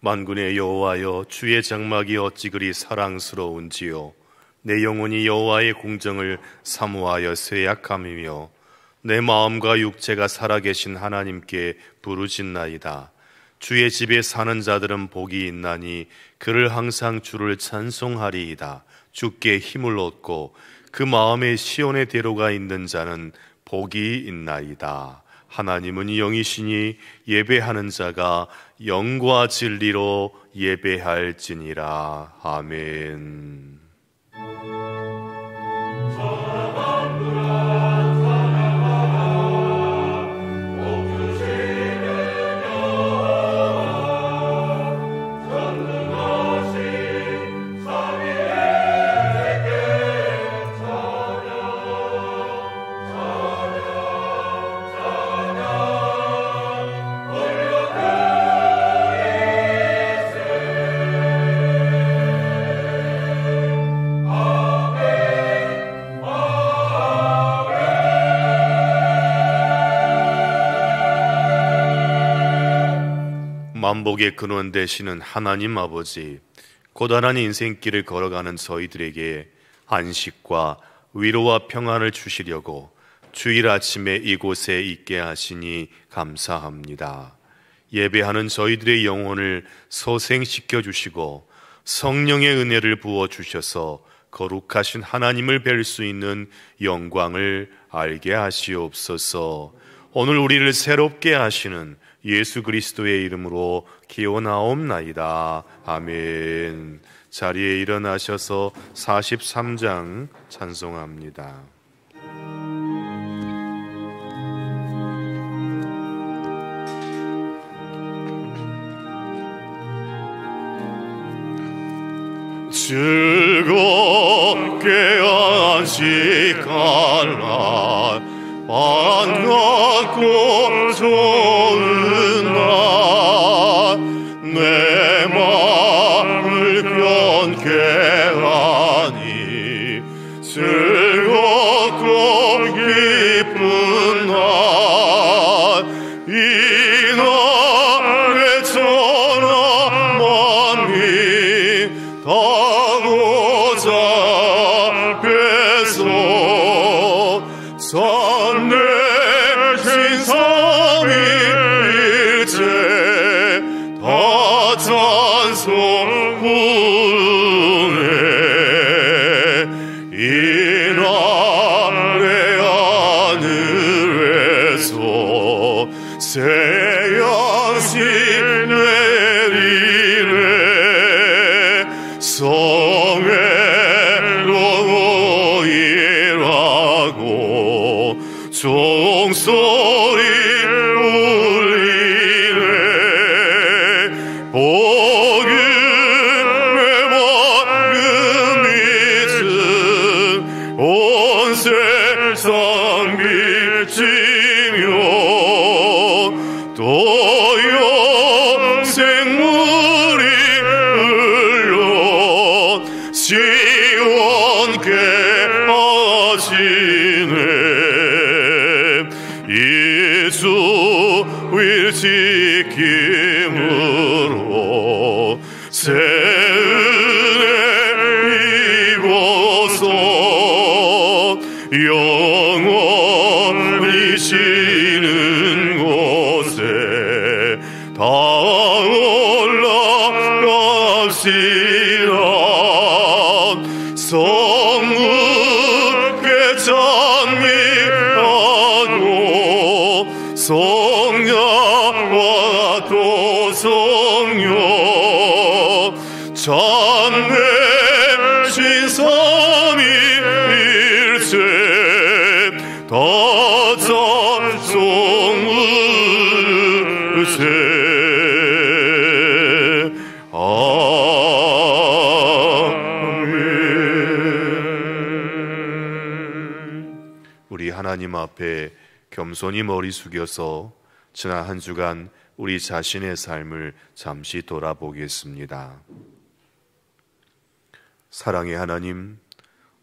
만군의 여호와여, 주의 장막이 어찌 그리 사랑스러운지요. 내 영혼이 여호와의 공정을 사모하여 쇠약함이며 내 마음과 육체가 살아계신 하나님께 부르짖나이다. 주의 집에 사는 자들은 복이 있나니 그를 항상 주를 찬송하리이다. 주께 힘을 얻고 그 마음에 시온의 대로가 있는 자는 복이 있나이다. 하나님은 영이시니 예배하는 자가 영과 진리로 예배할지니라. 아멘. 만복의 근원 되시는 하나님 아버지, 고단한 인생길을 걸어가는 저희들에게 안식과 위로와 평안을 주시려고 주일 아침에 이곳에 있게 하시니 감사합니다. 예배하는 저희들의 영혼을 소생시켜 주시고 성령의 은혜를 부어 주셔서 거룩하신 하나님을 뵐 수 있는 영광을 알게 하시옵소서. 오늘 우리를 새롭게 하시는 예수 그리스도의 이름으로 기원하옵나이다. 아멘. 자리에 일어나셔서 43장 찬송합니다. 즐겁게 안식하라. 반갑고 좋은 날 내 마음을 편케 하니 즐겁고 기쁜 날 이 날에 천하 만민 다 보자 뵈서 선내신 삼위일체 다 찬송 부르네. 이 날의 하늘에서 새 양식 내리네. 성회로 일하고 종소리 울리네. 복음의 방금 믿음 온 세상 미치며 또 영생물이 흘러 시원케 하시네. 예수 일 지킴으로 새 은혜 입어서 영원히 쉬는 곳에 다 올라갑시다. 성령께 찬미하고 성자와 또 성령 찬내신 삼위일체 다 찬송 부르세. 우리 하나님 앞에 겸손히 머리 숙여서 지난 한 주간 우리 자신의 삶을 잠시 돌아보겠습니다. 사랑의 하나님,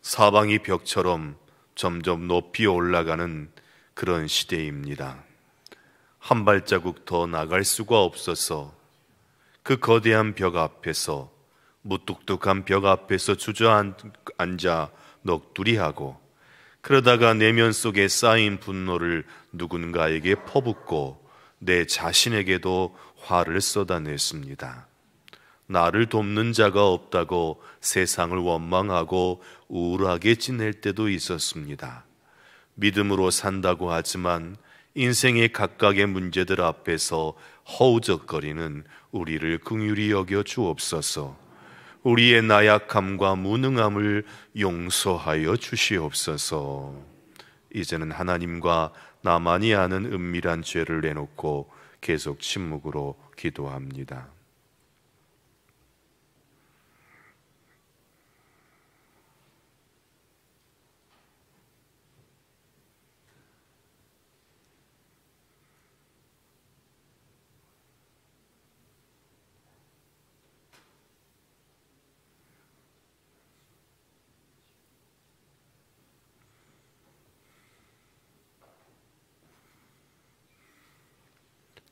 사방이 벽처럼 점점 높이 올라가는 그런 시대입니다. 한 발자국 더 나갈 수가 없어서 그 거대한 벽 앞에서, 무뚝뚝한 벽 앞에서 주저앉아 넋두리하고, 그러다가 내면 속에 쌓인 분노를 누군가에게 퍼붓고 내 자신에게도 화를 쏟아냈습니다. 나를 돕는 자가 없다고 세상을 원망하고 우울하게 지낼 때도 있었습니다. 믿음으로 산다고 하지만 인생의 각각의 문제들 앞에서 허우적거리는 우리를 긍휼히 여겨 주옵소서. 우리의 나약함과 무능함을 용서하여 주시옵소서. 이제는 하나님과 나만이 아는 은밀한 죄를 내놓고 계속 침묵으로 기도합니다.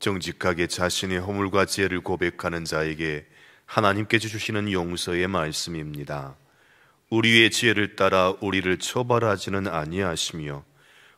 정직하게 자신의 허물과 죄를 고백하는 자에게 하나님께서 주시는 용서의 말씀입니다. 우리의 죄를 따라 우리를 처벌하지는 아니하시며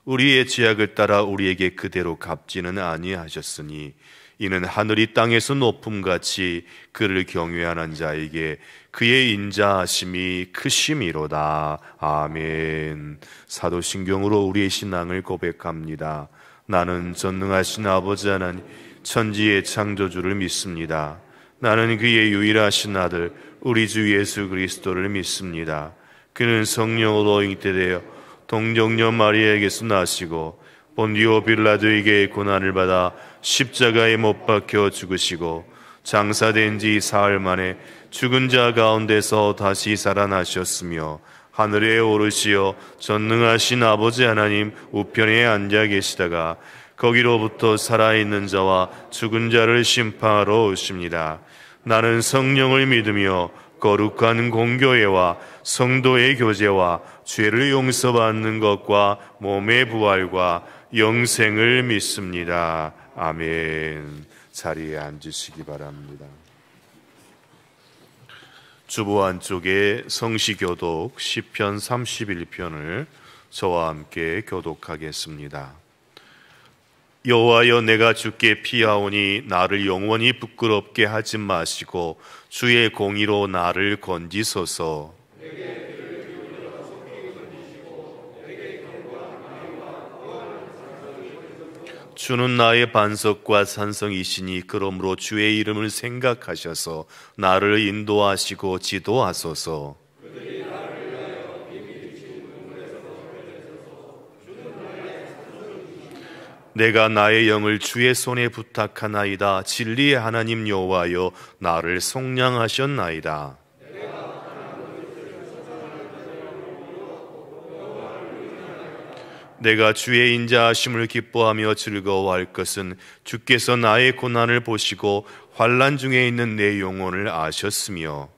우리의 죄악을 따라 우리에게 그대로 갚지는 아니하셨으니 이는 하늘이 땅에서 높음같이 그를 경외하는 자에게 그의 인자하심이 크심이로다. 아멘. 사도신경으로 우리의 신앙을 고백합니다. 나는 전능하신 아버지 하나님 천지의 창조주를 믿습니다. 나는 그의 유일하신 아들 우리 주 예수 그리스도를 믿습니다. 그는 성령으로 잉태되어 동정녀 마리아에게서 나시고 본디오 빌라도에게 고난을 받아 십자가에 못 박혀 죽으시고 장사된 지 사흘 만에 죽은 자 가운데서 다시 살아나셨으며 하늘에 오르시어 전능하신 아버지 하나님 우편에 앉아 계시다가 거기로부터 살아있는 자와 죽은 자를 심판하러 오십니다. 나는 성령을 믿으며 거룩한 공교회와 성도의 교제와 죄를 용서받는 것과 몸의 부활과 영생을 믿습니다. 아멘. 자리에 앉으시기 바랍니다. 주보 안쪽에 성시교독 시편 31편을 저와 함께 교독하겠습니다. 여호와여, 내가 주께 피하오니 나를 영원히 부끄럽게 하지 마시고 주의 공의로 나를 건지소서. 주는 나의 반석과 산성이시니 그러므로 주의 이름을 생각하셔서 나를 인도하시고 지도하소서. 내가 나의 영을 주의 손에 부탁하나이다. 진리의 하나님 여호와여, 나를 속량하셨나이다. 내가 주의 인자하심을 기뻐하며 즐거워할 것은 주께서 나의 고난을 보시고 환난 중에 있는 내 영혼을 아셨으며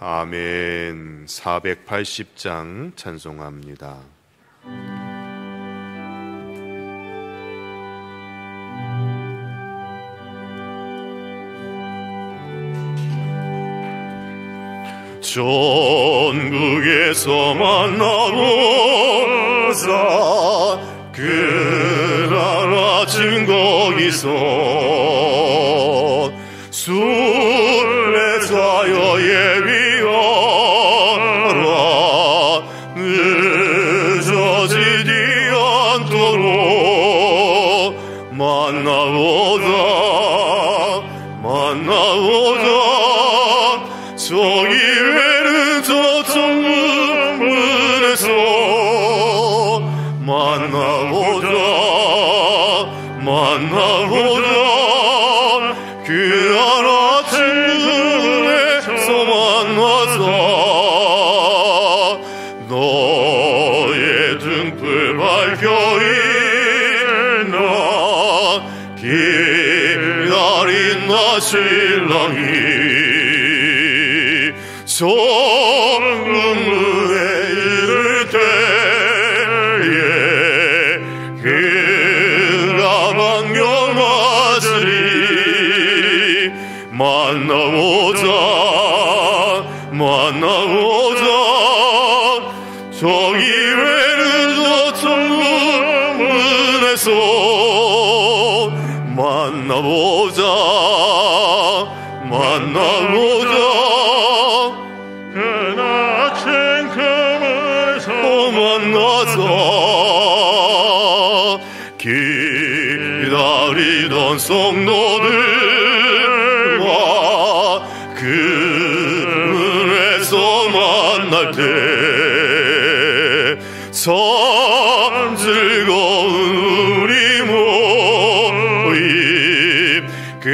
아멘. 480장 찬송합니다. 전국에서 만나고자 그날 아침 거기서 순례자여 예비하라 늦어지지 않도록 만나보자 저기 외는 저쪽 문에서 만나보자 그 아침 문에서 만나자 너의 등불 밝혀 있나 기다린 나 신랑이 정금에 이를 때에 그 만나보자 저기 외는 저 천문에서 만나보자 그 낮은 금에서 만나자 기다리던 성도들과 그늘에서 만날 때 참 즐거운 우리 모임 그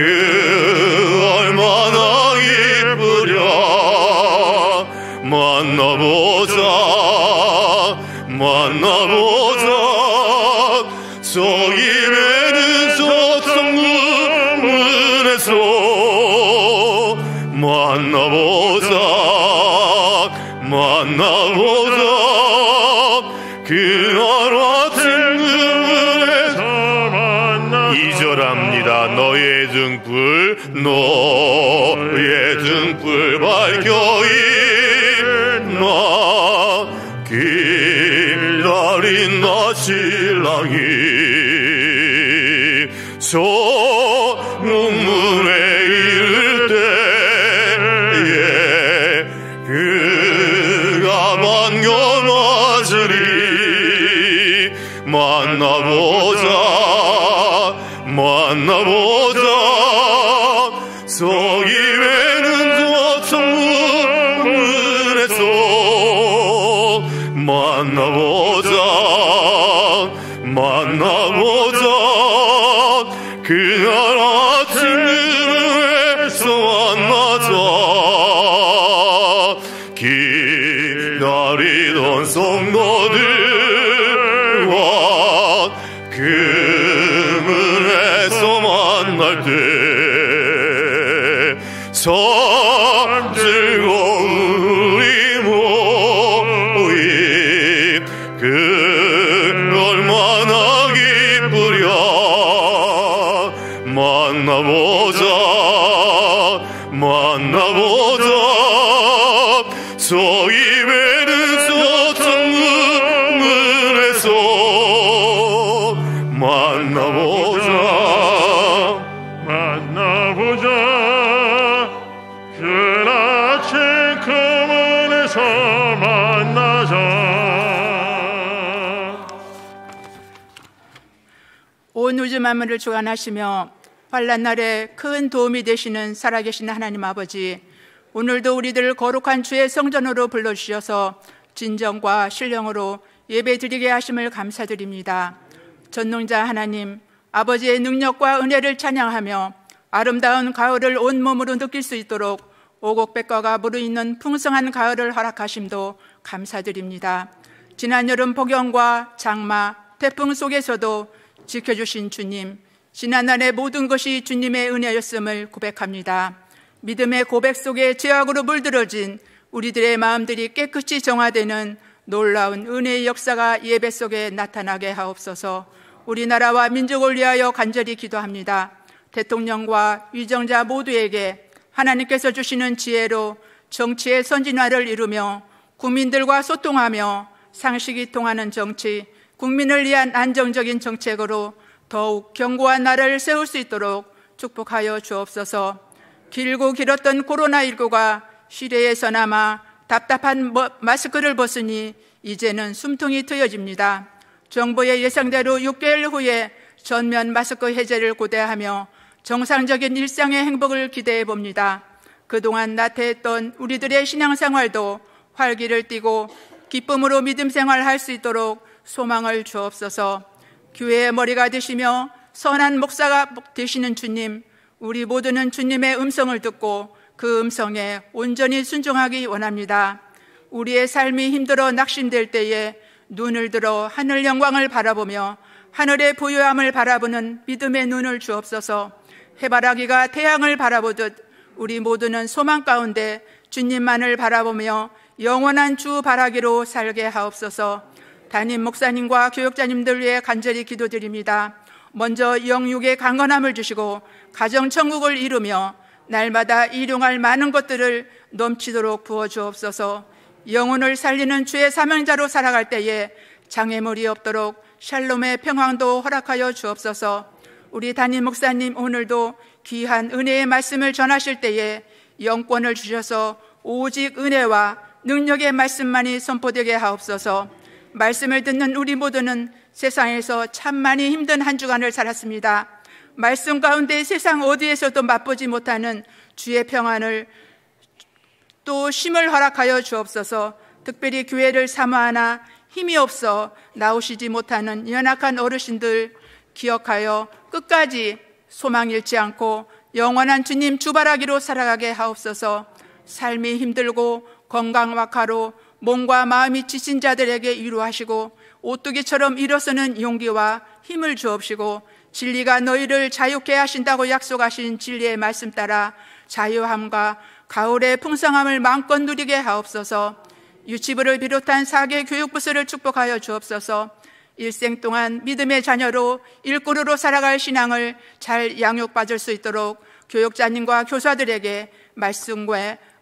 얼마나 기쁘랴 만나보자 저기 외는 저 천문에서 만나보자 그날 같은 그늘에서 만나자 2절합니다. 너의 등불 밝혀 있나 기다린 나 신랑이 저 눈물에 이를 때에 그가 반겨맞으리 만나보자 저기 외는 저 천문에서 만나보자 그날 아침에서 만나자 기다리던 성도들과 그늘에서 만날 때 참 즐거운 우리 모임 그 얼마나 기쁘랴 만나보자 저기 외는 저 천문에서 만나보자 그 낮은 금은에서 만나자. 온 우주 만물을 주관하시며 환난 날에 큰 도움이 되시는 살아계신 하나님 아버지, 오늘도 우리들을 거룩한 주의 성전으로 불러주셔서 진정과 신령으로 예배드리게 하심을 감사드립니다. 전능자 하나님, 아버지의 능력과 은혜를 찬양하며 아름다운 가을을 온몸으로 느낄 수 있도록 오곡백과가 무르익는 풍성한 가을을 허락하심도 감사드립니다. 지난 여름 폭염과 장마, 태풍 속에서도 지켜주신 주님, 지난날의 모든 것이 주님의 은혜였음을 고백합니다. 믿음의 고백 속에 죄악으로 물들어진 우리들의 마음들이 깨끗이 정화되는 놀라운 은혜의 역사가 예배 속에 나타나게 하옵소서. 우리나라와 민족을 위하여 간절히 기도합니다. 대통령과 위정자 모두에게 하나님께서 주시는 지혜로 정치의 선진화를 이루며 국민들과 소통하며 상식이 통하는 정치, 국민을 위한 안정적인 정책으로 더욱 견고한 나라를 세울 수 있도록 축복하여 주옵소서. 길고 길었던 코로나19가 시내에서나마 답답한 마스크를 벗으니 이제는 숨통이 트여집니다. 정부의 예상대로 6개월 후에 전면 마스크 해제를 고대하며 정상적인 일상의 행복을 기대해 봅니다. 그동안 나태했던 우리들의 신앙생활도 활기를 띠고 기쁨으로 믿음 생활할 수 있도록 소망을 주옵소서. 교회의 머리가 되시며 선한 목사가 되시는 주님, 우리 모두는 주님의 음성을 듣고 그 음성에 온전히 순종하기 원합니다. 우리의 삶이 힘들어 낙심될 때에 눈을 들어 하늘 영광을 바라보며 하늘의 부유함을 바라보는 믿음의 눈을 주옵소서. 해바라기가 태양을 바라보듯 우리 모두는 소망 가운데 주님만을 바라보며 영원한 주 바라기로 살게 하옵소서. 담임 목사님과 교육자님들 위해 간절히 기도드립니다. 먼저 영육의 강건함을 주시고 가정천국을 이루며 날마다 일용할 많은 것들을 넘치도록 부어주옵소서. 영혼을 살리는 주의 사명자로 살아갈 때에 장애물이 없도록 샬롬의 평강도 허락하여 주옵소서. 우리 담임 목사님 오늘도 귀한 은혜의 말씀을 전하실 때에 영권을 주셔서 오직 은혜와 능력의 말씀만이 선포되게 하옵소서. 말씀을 듣는 우리 모두는 세상에서 참 많이 힘든 한 주간을 살았습니다. 말씀 가운데 세상 어디에서도 맛보지 못하는 주의 평안을 또 쉼을 허락하여 주옵소서. 특별히 교회를 사모하나 힘이 없어 나오시지 못하는 연약한 어르신들 기억하여 끝까지 소망 잃지 않고 영원한 주님 주바라기로 살아가게 하옵소서. 삶이 힘들고 건강 악화로 몸과 마음이 지친 자들에게 위로하시고 오뚜기처럼 일어서는 용기와 힘을 주옵시고 진리가 너희를 자유케 하신다고 약속하신 진리의 말씀 따라 자유함과 가을의 풍성함을 마음껏 누리게 하옵소서. 유치부를 비롯한 4개 교육부서를 축복하여 주옵소서. 일생 동안 믿음의 자녀로 일꾼으로 살아갈 신앙을 잘 양육받을 수 있도록 교육자님과 교사들에게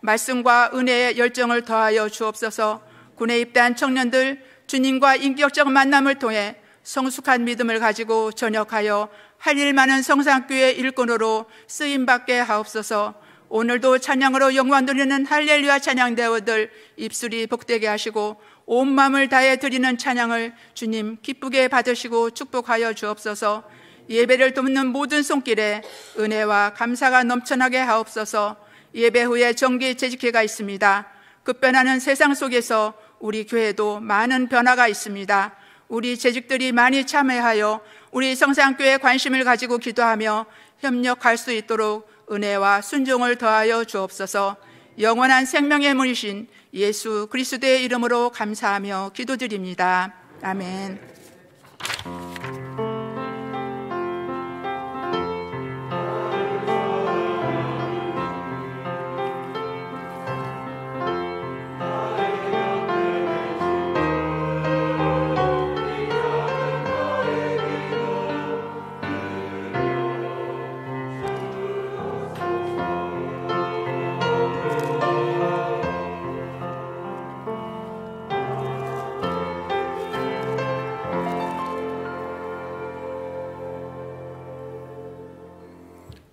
말씀과 은혜의 열정을 더하여 주옵소서. 군에 입대한 청년들 주님과 인격적 만남을 통해 성숙한 믿음을 가지고 전역하여 할 일 많은 성산교회 일꾼으로 쓰임받게 하옵소서. 오늘도 찬양으로 영광 돌리는 할렐루야 찬양대원들 입술이 복되게 하시고 온 마음을 다해 드리는 찬양을 주님 기쁘게 받으시고 축복하여 주옵소서. 예배를 돕는 모든 손길에 은혜와 감사가 넘쳐나게 하옵소서. 예배 후에 정기 재직회가 있습니다. 급변하는 세상 속에서 우리 교회도 많은 변화가 있습니다. 우리 재직들이 많이 참여하여 우리 성산교회에 관심을 가지고 기도하며 협력할 수 있도록 은혜와 순종을 더하여 주옵소서. 영원한 생명의 문이신 예수 그리스도의 이름으로 감사하며 기도드립니다. 아멘.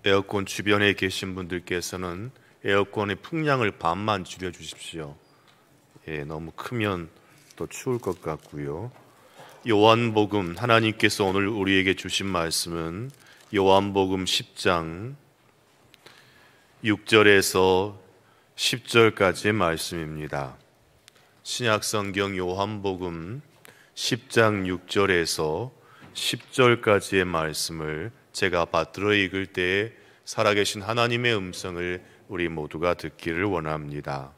에어컨 주변에 계신 분들께서는 에어컨의 풍량을 반만 줄여 주십시오. 너무 크면 또 추울 것 같고요. 요한복음, 하나님께서 오늘 우리에게 주신 말씀은 요한복음 10장 6절에서 10절까지의 말씀입니다. 신약성경 요한복음 10장 6절에서 10절까지의 말씀을 제가 받들어 읽을 때에 살아계신 하나님의 음성을 우리 모두가 듣기를 원합니다.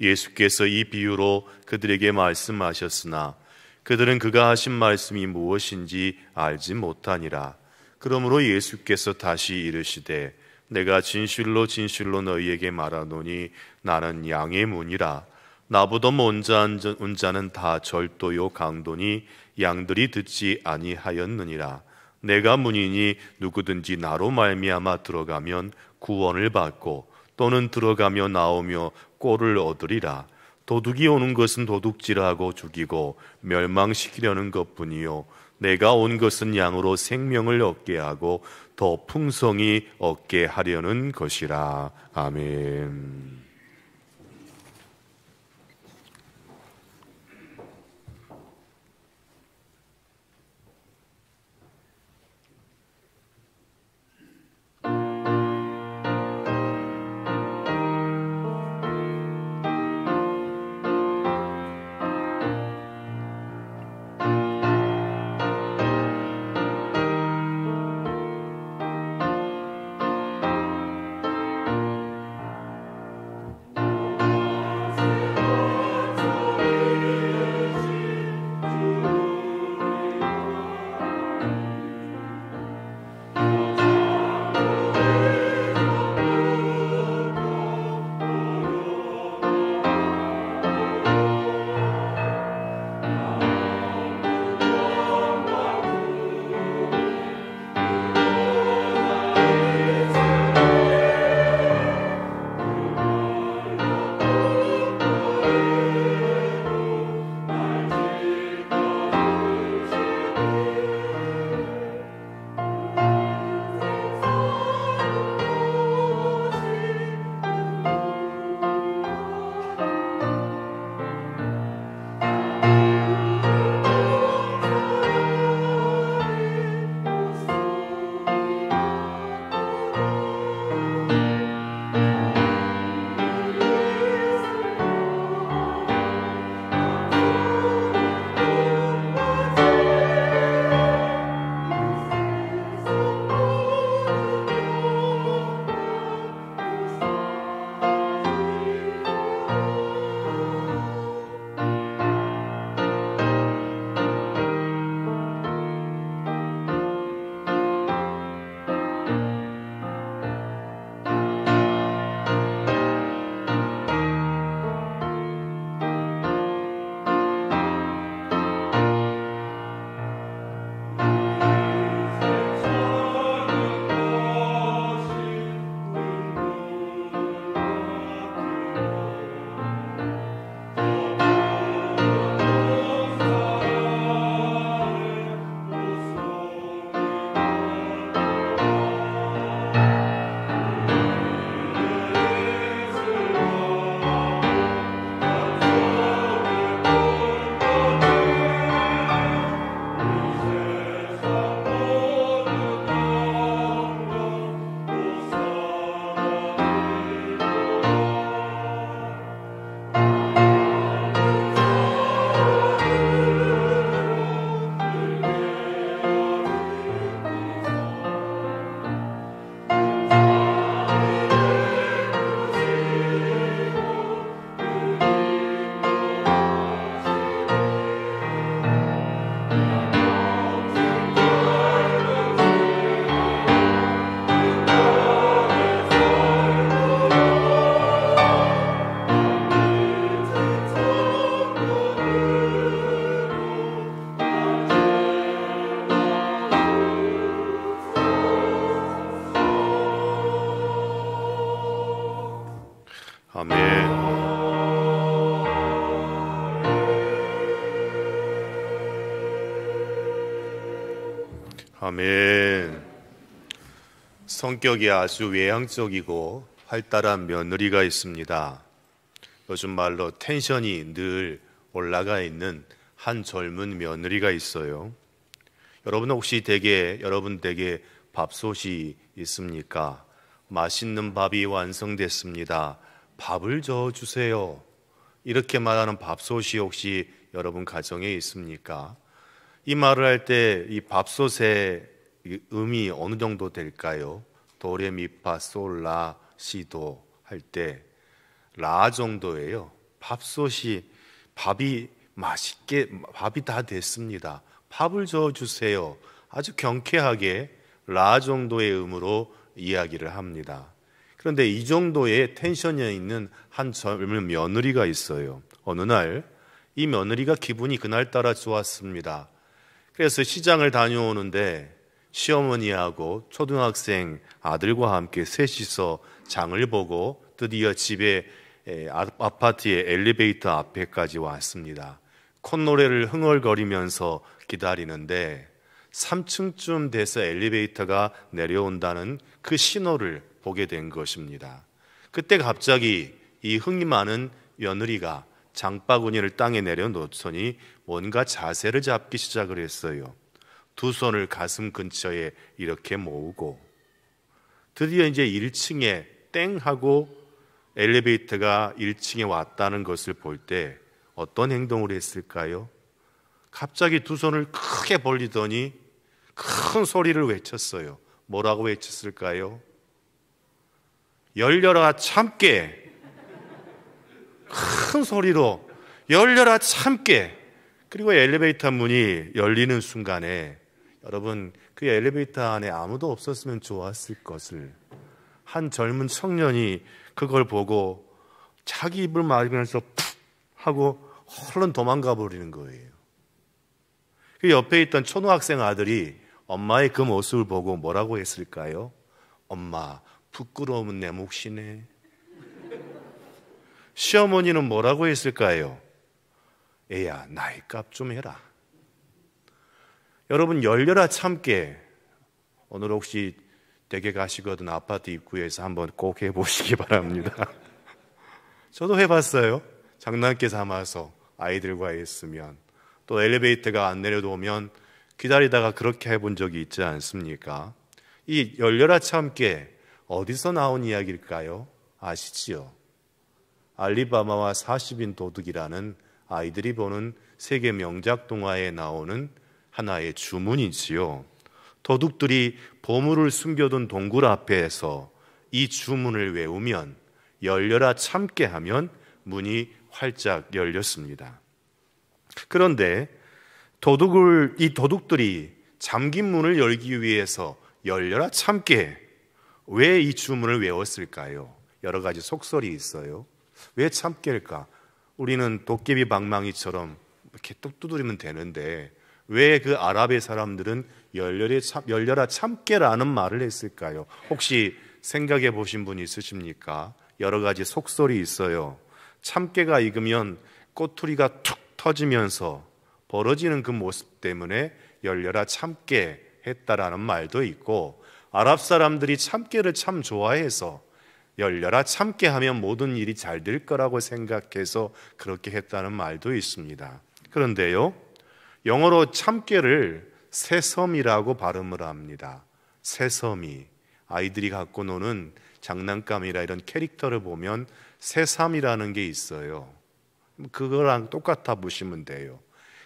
예수께서 이 비유로 그들에게 말씀하셨으나 그들은 그가 하신 말씀이 무엇인지 알지 못하니라. 그러므로 예수께서 다시 이르시되 내가 진실로 진실로 너희에게 말하노니 나는 양의 문이라. 나보다 먼저 온 자는 다 절도요 강도니 양들이 듣지 아니하였느니라. 내가 문이니 누구든지 나로 말미암아 들어가면 구원을 받고 또는 들어가며 나오며 꼴을 얻으리라. 도둑이 오는 것은 도둑질하고 죽이고 멸망시키려는 것뿐이요 내가 온 것은 양으로 생명을 얻게 하고 더 풍성히 얻게 하려는 것이라. 아멘. 아멘. 아멘. 성격이 아주 외향적이고 활달한 며느리가 있습니다. 요즘 말로 텐션이 늘 올라가 있는 한 젊은 며느리가 있어요. 여러분 혹시 여러분 댁에 밥솥이 있습니까? 맛있는 밥이 완성됐습니다. 밥을 저어주세요. 이렇게 말하는 밥솥이 혹시 여러분 가정에 있습니까? 이 말을 할 때 이 밥솥의 음이 어느 정도 될까요? 도레미파 솔라 시도 할 때 라 정도예요. 밥솥이 밥이 다 됐습니다. 밥을 저어주세요. 아주 경쾌하게 라 정도의 음으로 이야기를 합니다. 그런데 이 정도의 텐션이 있는 한 젊은 며느리가 있어요. 어느 날 이 며느리가 기분이 그날따라 좋았습니다. 그래서 시장을 다녀오는데 시어머니하고 초등학생 아들과 함께 셋이서 장을 보고 드디어 집에 아파트의 엘리베이터 앞에까지 왔습니다. 콧노래를 흥얼거리면서 기다리는데 3층쯤 돼서 엘리베이터가 내려온다는 그 신호를 보게 된 것입니다. 그때 갑자기 이 흥이 많은 며느리가 장바구니를 땅에 내려놓더니 뭔가 자세를 잡기 시작을 했어요. 두 손을 가슴 근처에 이렇게 모으고 드디어 이제 1층에 땡 하고 엘리베이터가 1층에 왔다는 것을 볼 때 어떤 행동을 했을까요? 갑자기 두 손을 크게 벌리더니 큰 소리를 외쳤어요. 뭐라고 외쳤을까요? 열려라 참깨. 큰 소리로 열려라 참깨. 그리고 엘리베이터 문이 열리는 순간에 여러분 그 엘리베이터 안에 아무도 없었으면 좋았을 것을 한 젊은 청년이 그걸 보고 자기 입을 막으면서 푹 하고 얼른 도망가 버리는 거예요. 그 옆에 있던 초등학생 아들이 엄마의 그 모습을 보고 뭐라고 했을까요? 엄마 부끄러움은 내 몫이네. 시어머니는 뭐라고 했을까요? 애야 나이 값 좀 해라. 여러분 열려라 참깨 오늘 혹시 댁에 가시거든 아파트 입구에서 한번 꼭 해보시기 바랍니다. 저도 해봤어요. 장난기 삼아서 아이들과 있으면 또 엘리베이터가 안 내려오면 기다리다가 그렇게 해본 적이 있지 않습니까? 이 열려라 참깨 어디서 나온 이야기일까요? 아시지요? 알리바마와 40인 도둑이라는 아이들이 보는 세계 명작 동화에 나오는 하나의 주문이지요. 도둑들이 보물을 숨겨둔 동굴 앞에서 이 주문을 외우면 열려라 참깨 하면 문이 활짝 열렸습니다. 그런데 이 도둑들이 잠긴 문을 열기 위해서 열려라 참깨 왜 이 주문을 외웠을까요? 여러 가지 속설이 있어요. 왜 참깨일까? 우리는 도깨비 방망이처럼 이렇게 뚝 두드리면 되는데 왜 그 아랍의 사람들은 열려라 참깨라는 말을 했을까요? 혹시 생각해 보신 분 있으십니까? 여러 가지 속설이 있어요. 참깨가 익으면 꼬투리가 툭 터지면서 벌어지는 그 모습 때문에 열려라 참깨 했다라는 말도 있고 아랍 사람들이 참깨를 참 좋아해서 열려라 참깨 하면 모든 일이 잘 될 거라고 생각해서 그렇게 했다는 말도 있습니다. 그런데요, 영어로 참깨를 세섬이라고 발음을 합니다. 세섬이 아이들이 갖고 노는 장난감이라 이런 캐릭터를 보면 새삼이라는 게 있어요. 그거랑 똑같아 보시면 돼요.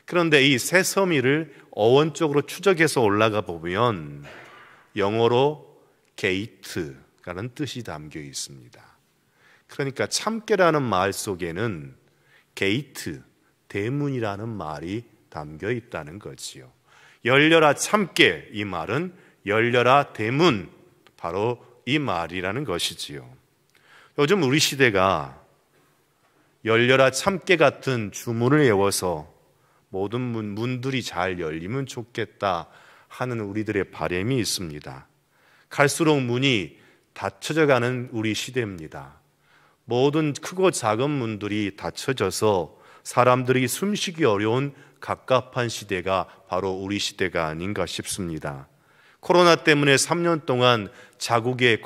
그런데 이 세섬이를 어원적으로 추적해서 올라가 보면 영어로 게이트라는 뜻이 담겨 있습니다. 그러니까 참깨라는 말 속에는 게이트, 대문이라는 말이 담겨 있다는 거지요. 열려라 참깨, 이 말은 열려라 대문, 바로 이 말이라는 것이지요. 요즘 우리 시대가 열려라 참깨 같은 주문을 외워서 모든 문들이 잘 열리면 좋겠다 하는 우리들의 바람이 있습니다. 갈수록 문이 닫혀져 가는 우리 시대입니다. 모든 크고 작은 문들이 닫혀져서 사람들이 숨쉬기 어려운 갑갑한 시대가 바로 우리 시대가 아닌가 싶습니다. 코로나 때문에 3년 동안 자국에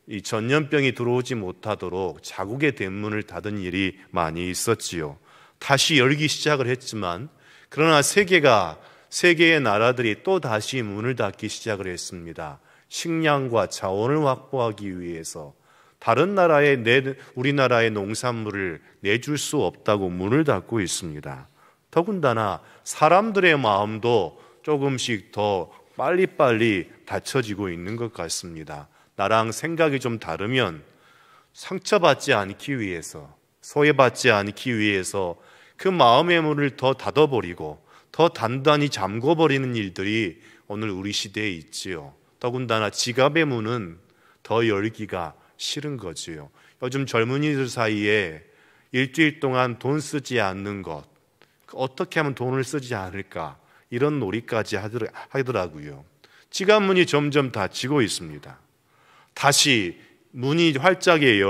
이 전염병이 들어오지 못하도록 자국의 대문을 닫은 일이 많이 있었지요. 다시 열기 시작을 했지만 그러나 세계의 나라들이 또 다시 문을 닫기 시작을 했습니다. 식량과 자원을 확보하기 위해서 다른 나라에 우리나라의 농산물을 내줄 수 없다고 문을 닫고 있습니다. 더군다나 사람들의 마음도 조금씩 더 빨리빨리 닫혀지고 있는 것 같습니다. 나랑 생각이 좀 다르면 상처받지 않기 위해서, 소외받지 않기 위해서 그 마음의 문을 더 닫아버리고 더 단단히 잠궈버리는 일들이 오늘 우리 시대에 있지요. 더군다나 지갑의 문은 더 열기가 싫은 거지요. 요즘 젊은이들 사이에 일주일 동안 돈 쓰지 않는 것, 어떻게 하면 돈을 쓰지 않을까, 이런 놀이까지 하더라고요. 지갑 문이 점점 닫히고 있습니다. 다시 문이 활짝에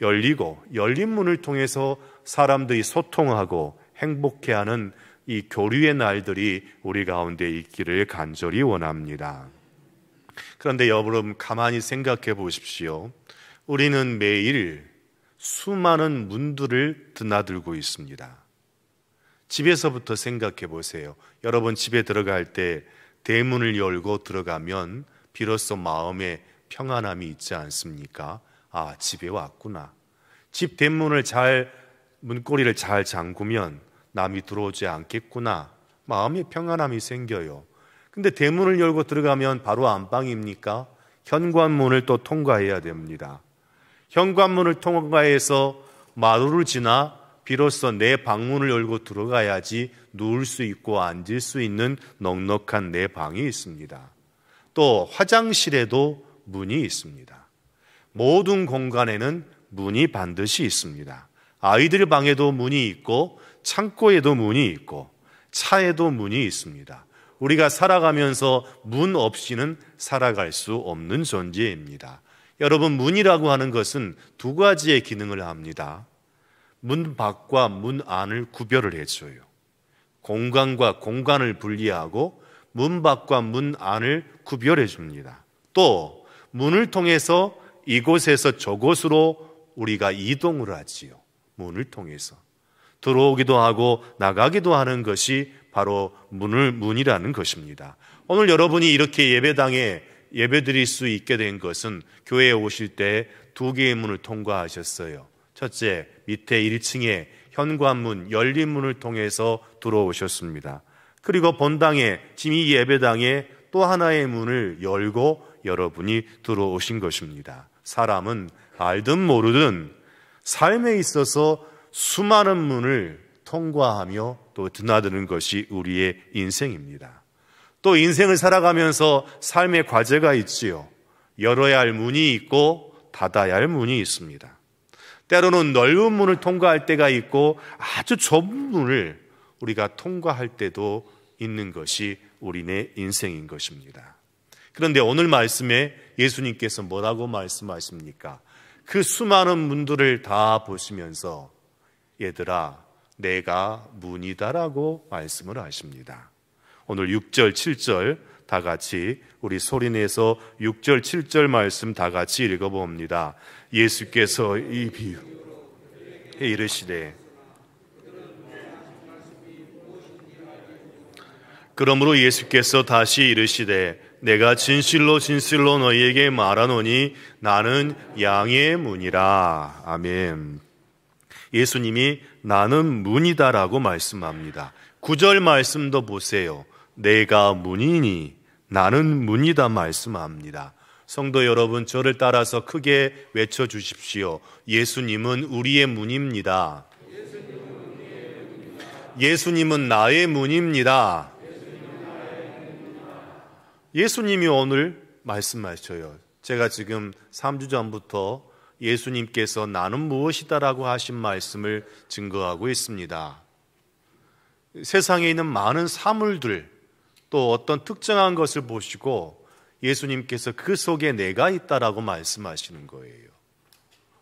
열리고 열린 문을 통해서 사람들이 소통하고 행복해하는 이 교류의 날들이 우리 가운데 있기를 간절히 원합니다. 그런데 여러분 가만히 생각해 보십시오. 우리는 매일 수많은 문들을 드나들고 있습니다. 집에서부터 생각해 보세요. 여러분 집에 들어갈 때 대문을 열고 들어가면 비로소 마음에 평안함이 있지 않습니까? 아, 집에 왔구나. 집 대문을 문고리를 잘 잠그면 남이 들어오지 않겠구나. 마음의 평안함이 생겨요. 근데 대문을 열고 들어가면 바로 안방입니까? 현관문을 또 통과해야 됩니다. 현관문을 통과해서 마루를 지나 비로소 내 방문을 열고 들어가야지 누울 수 있고 앉을 수 있는 넉넉한 내 방이 있습니다. 또 화장실에도 문이 있습니다. 모든 공간에는 문이 반드시 있습니다. 아이들 방에도 문이 있고 창고에도 문이 있고 차에도 문이 있습니다. 우리가 살아가면서 문 없이는 살아갈 수 없는 존재입니다. 여러분, 문이라고 하는 것은 두 가지의 기능을 합니다. 문 밖과 문 안을 구별을 해줘요. 공간과 공간을 분리하고 문 밖과 문 안을 구별해 줍니다. 또 문을 통해서 이곳에서 저곳으로 우리가 이동을 하지요. 문을 통해서 들어오기도 하고 나가기도 하는 것이 바로 문이라는 것입니다. 오늘 여러분이 이렇게 예배당에 예배드릴 수 있게 된 것은 교회에 오실 때 두 개의 문을 통과하셨어요. 첫째, 밑에 1층에 현관문, 열린 문을 통해서 들어오셨습니다. 그리고 본당에, 지금 이 예배당에 또 하나의 문을 열고 여러분이 들어오신 것입니다. 사람은 알든 모르든 삶에 있어서 수많은 문을 통과하며 또 드나드는 것이 우리의 인생입니다. 또 인생을 살아가면서 삶의 과제가 있지요. 열어야 할 문이 있고 닫아야 할 문이 있습니다. 때로는 넓은 문을 통과할 때가 있고 아주 좁은 문을 우리가 통과할 때도 있는 것이 우리의 인생인 것입니다. 그런데 오늘 말씀에 예수님께서 뭐라고 말씀하십니까? 그 수많은 문들을 다 보시면서 얘들아, 내가 문이다라고 말씀을 하십니다. 오늘 6절, 7절 다 같이 우리 소리내서 6절, 7절 말씀 다 같이 읽어봅니다. 예수께서 이 비유에 이르시되 그러므로 예수께서 다시 이르시되 내가 진실로 진실로 너희에게 말하노니 나는 양의 문이라. 아멘. 예수님이 나는 문이다라고 말씀합니다. 9절 말씀도 보세요. 내가 문이니 나는 문이다 말씀합니다. 성도 여러분, 저를 따라서 크게 외쳐주십시오. 예수님은 우리의 문입니다. 예수님은 나의 문입니다. 예수님이 오늘 말씀하셔요. 제가 지금 3주 전부터 예수님께서 나는 무엇이다라고 하신 말씀을 증거하고 있습니다. 세상에 있는 많은 사물들, 또 어떤 특정한 것을 보시고 예수님께서 그 속에 내가 있다라고 말씀하시는 거예요.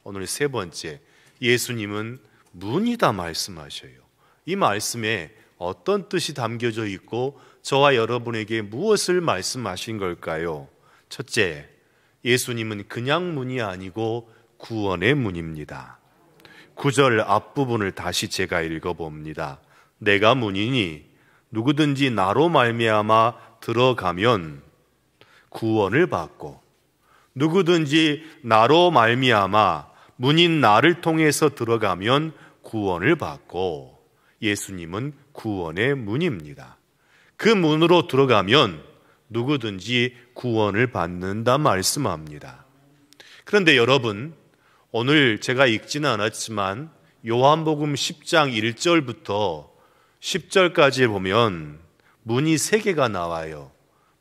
오늘 세 번째, 예수님은 문이다 말씀하셔요. 이 말씀에 어떤 뜻이 담겨져 있고 저와 여러분에게 무엇을 말씀하신 걸까요? 첫째, 예수님은 그냥 문이 아니고 구원의 문입니다. 9절 앞부분을 다시 제가 읽어봅니다. 내가 문이니 누구든지 나로 말미암아 들어가면 구원을 받고, 누구든지 나로 말미암아 문인 나를 통해서 들어가면 구원을 받고, 예수님은 구원의 문입니다. 그 문으로 들어가면 누구든지 구원을 받는다 말씀합니다. 그런데 여러분, 오늘 제가 읽지는 않았지만 요한복음 10장 1절부터 10절까지 보면 문이 3개가 나와요.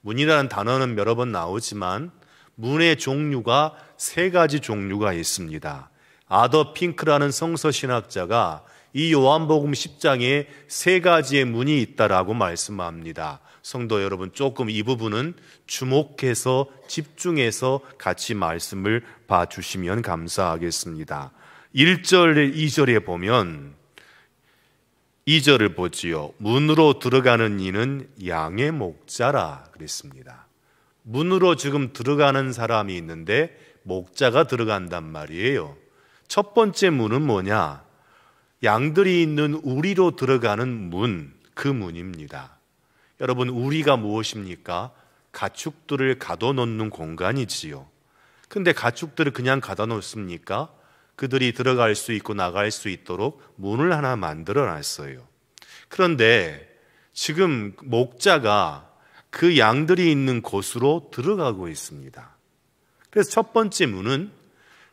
문이라는 단어는 여러 번 나오지만 문의 종류가 3가지 종류가 있습니다. 아더 핑크라는 성서신학자가 이 요한복음 10장에 3가지의 문이 있다라고 말씀합니다. 성도 여러분, 조금 이 부분은 주목해서 집중해서 같이 말씀을 봐주시면 감사하겠습니다. 1절, 2절에 보면 2절을 보지요. 문으로 들어가는 이는 양의 목자라 그랬습니다. 문으로 지금 들어가는 사람이 있는데 목자가 들어간단 말이에요. 첫 번째 문은 뭐냐? 양들이 있는 우리로 들어가는 문, 그 문입니다. 여러분, 우리가 무엇입니까? 가축들을 가둬놓는 공간이지요. 근데 가축들을 그냥 가둬놓습니까? 그들이 들어갈 수 있고 나갈 수 있도록 문을 하나 만들어 놨어요. 그런데 지금 목자가 그 양들이 있는 곳으로 들어가고 있습니다. 그래서 첫 번째 문은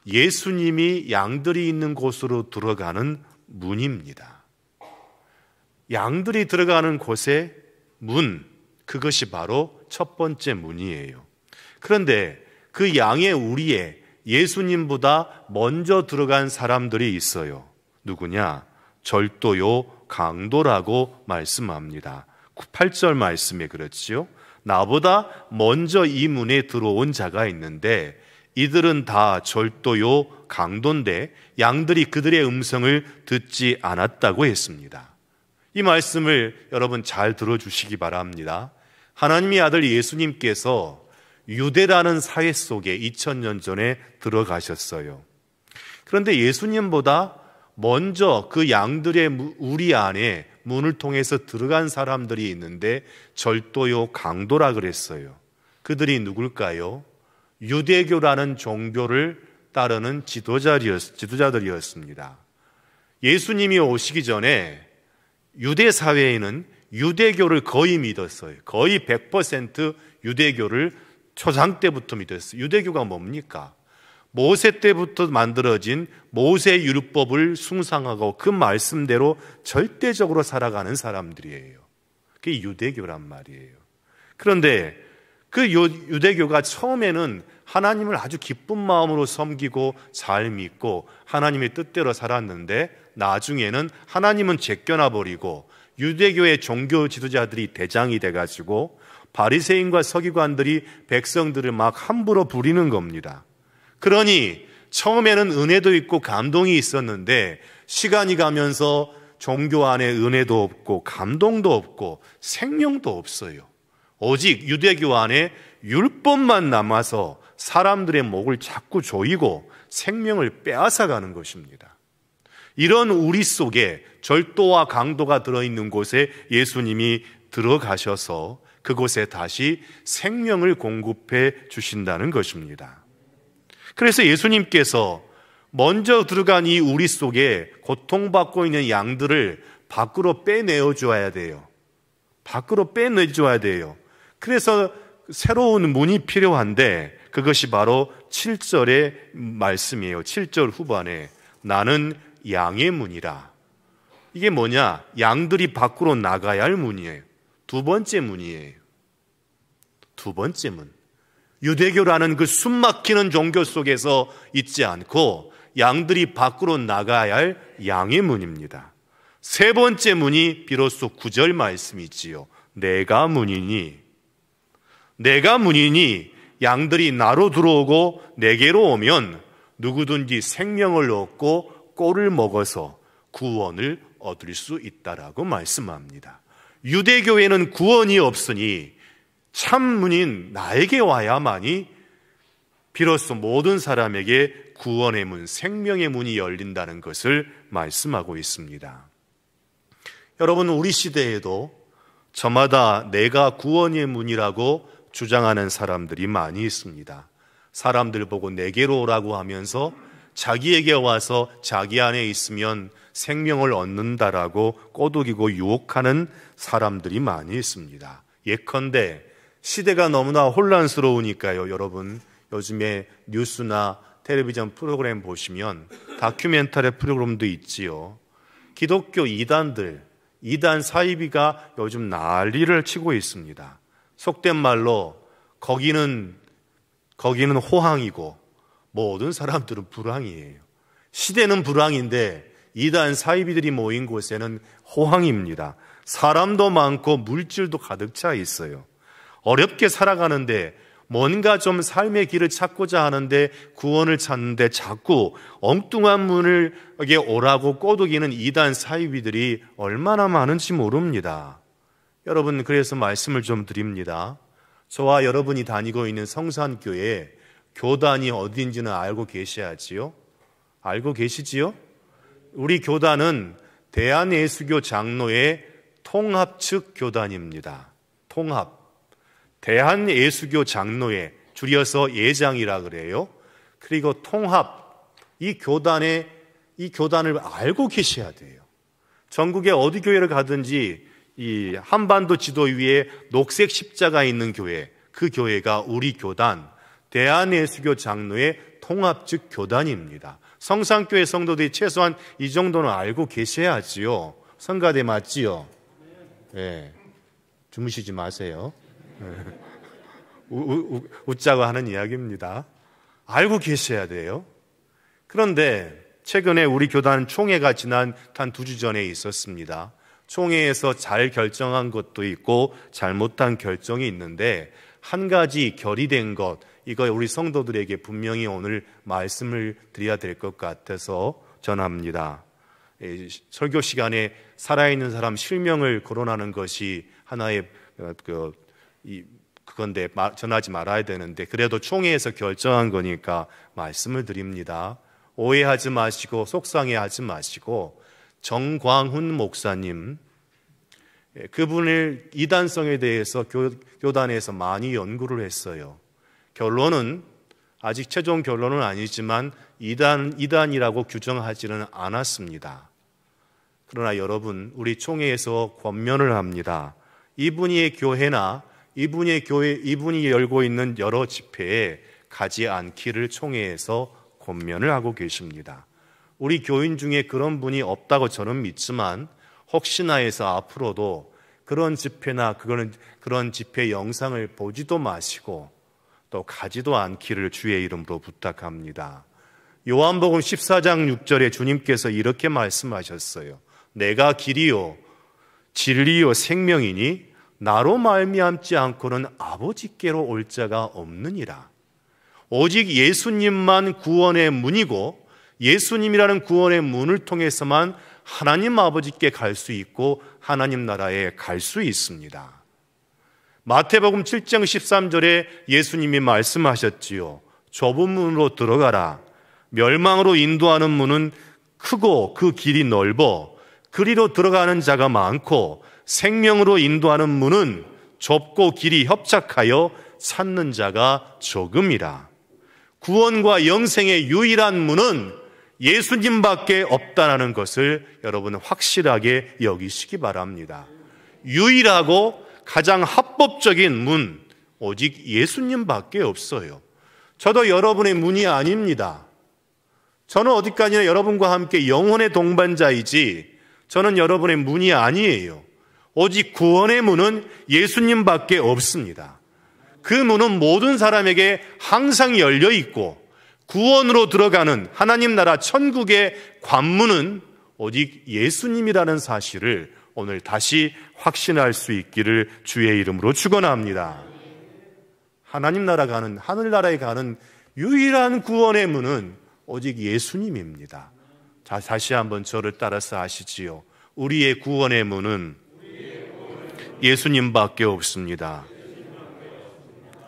예수님이 양들이 있는 곳으로 들어가는 문입니다. 양들이 들어가는 곳의 문, 그것이 바로 첫 번째 문이에요. 그런데 그 양의 우리에 예수님보다 먼저 들어간 사람들이 있어요. 누구냐? 절도요 강도라고 말씀합니다. 8절 말씀에 그렇지요. 나보다 먼저 이 문에 들어온 자가 있는데 이들은 다 절도요 강도인데 양들이 그들의 음성을 듣지 않았다고 했습니다. 이 말씀을 여러분 잘 들어주시기 바랍니다. 하나님의 아들 예수님께서 유대라는 사회 속에 2000년 전에 들어가셨어요. 그런데 예수님보다 먼저 그 양들의 우리 안에 문을 통해서 들어간 사람들이 있는데 절도요 강도라 그랬어요. 그들이 누굴까요? 유대교라는 종교를 따르는 지도자들이었습니다. 예수님이 오시기 전에 유대 사회에는 유대교를 거의 믿었어요. 거의 100% 유대교를 초장 때부터 믿었어요. 유대교가 뭡니까? 모세 때부터 만들어진 모세 율법을 숭상하고 그 말씀대로 절대적으로 살아가는 사람들이에요. 그게 유대교란 말이에요. 그런데 그 유대교가 처음에는 하나님을 아주 기쁜 마음으로 섬기고 잘 믿고 하나님의 뜻대로 살았는데 나중에는 하나님은 제껴놔 버리고 유대교의 종교 지도자들이 대장이 돼가지고 바리새인과 서기관들이 백성들을 막 함부로 부리는 겁니다. 그러니 처음에는 은혜도 있고 감동이 있었는데 시간이 가면서 종교 안에 은혜도 없고 감동도 없고 생명도 없어요. 오직 유대교 안에 율법만 남아서 사람들의 목을 자꾸 조이고 생명을 빼앗아가는 것입니다. 이런 우리 속에 절도와 강도가 들어있는 곳에 예수님이 들어가셔서 그곳에 다시 생명을 공급해 주신다는 것입니다. 그래서 예수님께서 먼저 들어간 이 우리 속에 고통받고 있는 양들을 밖으로 빼내어 줘야 돼요. 밖으로 빼내 줘야 돼요. 그래서 새로운 문이 필요한데 그것이 바로 7절의 말씀이에요. 7절 후반에 나는 양의 문이라. 이게 뭐냐? 양들이 밖으로 나가야 할 문이에요. 두 번째 문이에요. 두 번째 문. 유대교라는 그 숨막히는 종교 속에서 있지 않고 양들이 밖으로 나가야 할 양의 문입니다. 세 번째 문이 비로소 9절 말씀이지요. 내가 문이니 양들이 나로 들어오고 내게로 오면 누구든지 생명을 얻고 꼴을 먹어서 구원을 얻을 수 있다라고 말씀합니다. 유대교회는 구원이 없으니 참문인 나에게 와야만이 비로소 모든 사람에게 구원의 문, 생명의 문이 열린다는 것을 말씀하고 있습니다. 여러분, 우리 시대에도 저마다 내가 구원의 문이라고 주장하는 사람들이 많이 있습니다. 사람들 보고 내게로 오라고 하면서 자기에게 와서 자기 안에 있으면 생명을 얻는다라고 꼬드기고 유혹하는 사람들이 많이 있습니다. 예컨대 시대가 너무나 혼란스러우니까요. 여러분, 요즘에 뉴스나 텔레비전 프로그램 보시면 다큐멘터리 프로그램도 있지요. 기독교 이단들, 이단 사이비가 요즘 난리를 치고 있습니다. 속된 말로 거기는 호황이고 모든 사람들은 불황이에요. 시대는 불황인데 이단 사이비들이 모인 곳에는 호황입니다. 사람도 많고 물질도 가득 차 있어요. 어렵게 살아가는데 뭔가 좀 삶의 길을 찾고자 하는데 구원을 찾는데 자꾸 엉뚱한 문을에게 오라고 꼬드기는 이단 사이비들이 얼마나 많은지 모릅니다. 여러분, 그래서 말씀을 좀 드립니다. 저와 여러분이 다니고 있는 성산교회 교단이 어딘지는 알고 계셔야지요. 알고 계시지요? 우리 교단은 대한예수교 장로의 통합 측 교단입니다. 통합. 대한예수교 장로회, 줄여서 예장이라 그래요. 그리고 통합, 이 교단을 알고 계셔야 돼요. 전국에 어디 교회를 가든지 이 한반도 지도 위에 녹색 십자가 있는 교회, 그 교회가 우리 교단 대한예수교 장로회 통합 측 교단입니다. 성산교회 성도들이 최소한 이 정도는 알고 계셔야지요. 성가대 맞지요? 네. 주무시지 마세요. 웃자고 하는 이야기입니다. 알고 계셔야 돼요. 그런데 최근에 우리 교단 총회가 지난 한 2주 전에 있었습니다. 총회에서 잘 결정한 것도 있고 잘못한 결정이 있는데 한 가지 결의된 것, 이거 우리 성도들에게 분명히 오늘 말씀을 드려야 될 것 같아서 전합니다. 설교 시간에 살아있는 사람 실명을 거론하는 것이 하나의 그건데 전하지 말아야 되는데 그래도 총회에서 결정한 거니까 말씀을 드립니다. 오해하지 마시고 속상해하지 마시고 정광훈 목사님, 그분을 이단성에 대해서 교단에서 많이 연구를 했어요. 결론은 아직 최종 결론은 아니지만 이단이라고 규정하지는 않았습니다. 그러나 여러분, 우리 총회에서 권면을 합니다. 이분의 교회나 이분이 열고 있는 여러 집회에 가지 않기를 총회에서 권면을 하고 계십니다. 우리 교인 중에 그런 분이 없다고 저는 믿지만 혹시나 해서 앞으로도 그런 집회나 그런 집회 영상을 보지도 마시고 또 가지도 않기를 주의 이름으로 부탁합니다. 요한복음 14장 6절에 주님께서 이렇게 말씀하셨어요. 내가 길이요 진리요 생명이니 나로 말미암지 않고는 아버지께로 올 자가 없느니라. 오직 예수님만 구원의 문이고 예수님이라는 구원의 문을 통해서만 하나님 아버지께 갈 수 있고 하나님 나라에 갈 수 있습니다. 마태복음 7장 13절에 예수님이 말씀하셨지요. 좁은 문으로 들어가라. 멸망으로 인도하는 문은 크고 그 길이 넓어 그리로 들어가는 자가 많고 생명으로 인도하는 문은 좁고 길이 협착하여 찾는 자가 조금이라. 구원과 영생의 유일한 문은 예수님밖에 없다는 것을 여러분 확실하게 여기시기 바랍니다. 유일하고 가장 합법적인 문, 오직 예수님밖에 없어요. 저도 여러분의 문이 아닙니다. 저는 어디까지나 여러분과 함께 영혼의 동반자이지 저는 여러분의 문이 아니에요. 오직 구원의 문은 예수님밖에 없습니다. 그 문은 모든 사람에게 항상 열려 있고 구원으로 들어가는 하나님 나라 천국의 관문은 오직 예수님이라는 사실을 오늘 다시 확신할 수 있기를 주의 이름으로 축원합니다. 하나님 나라 가는, 하늘나라에 가는 유일한 구원의 문은 오직 예수님입니다. 자, 다시 한번 저를 따라서 하시지요. 우리의 구원의 문은 예수님밖에 없습니다.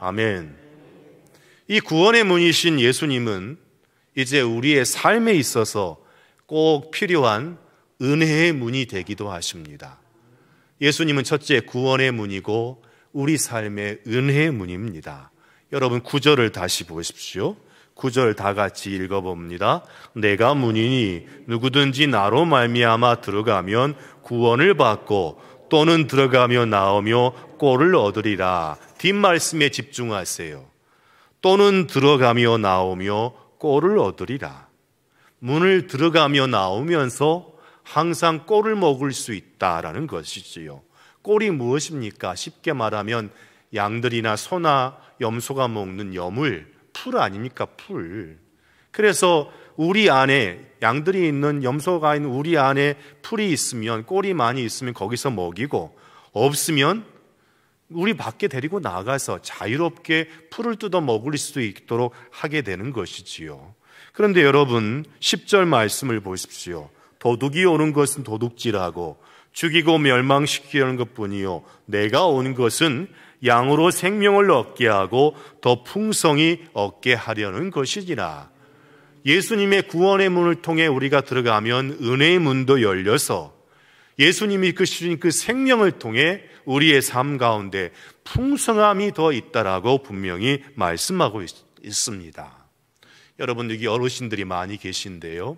아멘. 이 구원의 문이신 예수님은 이제 우리의 삶에 있어서 꼭 필요한 은혜의 문이 되기도 하십니다. 예수님은 첫째 구원의 문이고 우리 삶의 은혜의 문입니다. 여러분 9절을 다시 보십시오. 9절 다 같이 읽어봅니다. 내가 문이니 누구든지 나로 말미암아 들어가면 구원을 받고 또는 들어가며 나오며 꼴을 얻으리라. 뒷말씀에 집중하세요. 또는 들어가며 나오며 꼴을 얻으리라. 문을 들어가며 나오면서 항상 꼴을 먹을 수 있다라는 것이지요. 꼴이 무엇입니까? 쉽게 말하면 양들이나 소나 염소가 먹는 여물, 풀 아닙니까? 풀. 그래서 우리 안에 양들이 있는, 염소가 있는 우리 안에 풀이 있으면, 꼴이 많이 있으면 거기서 먹이고, 없으면 우리 밖에 데리고 나가서 자유롭게 풀을 뜯어 먹을 수 있도록 하게 되는 것이지요. 그런데 여러분 10절 말씀을 보십시오. 도둑이 오는 것은 도둑질하고 죽이고 멸망시키려는 것뿐이요 내가 온 것은 양으로 생명을 얻게 하고 더 풍성히 얻게 하려는 것이니라. 예수님의 구원의 문을 통해 우리가 들어가면 은혜의 문도 열려서 예수님이 주신 그 생명을 통해 우리의 삶 가운데 풍성함이 더 있다라고 분명히 말씀하고 있습니다. 여러분 여기 어르신들이 많이 계신데요,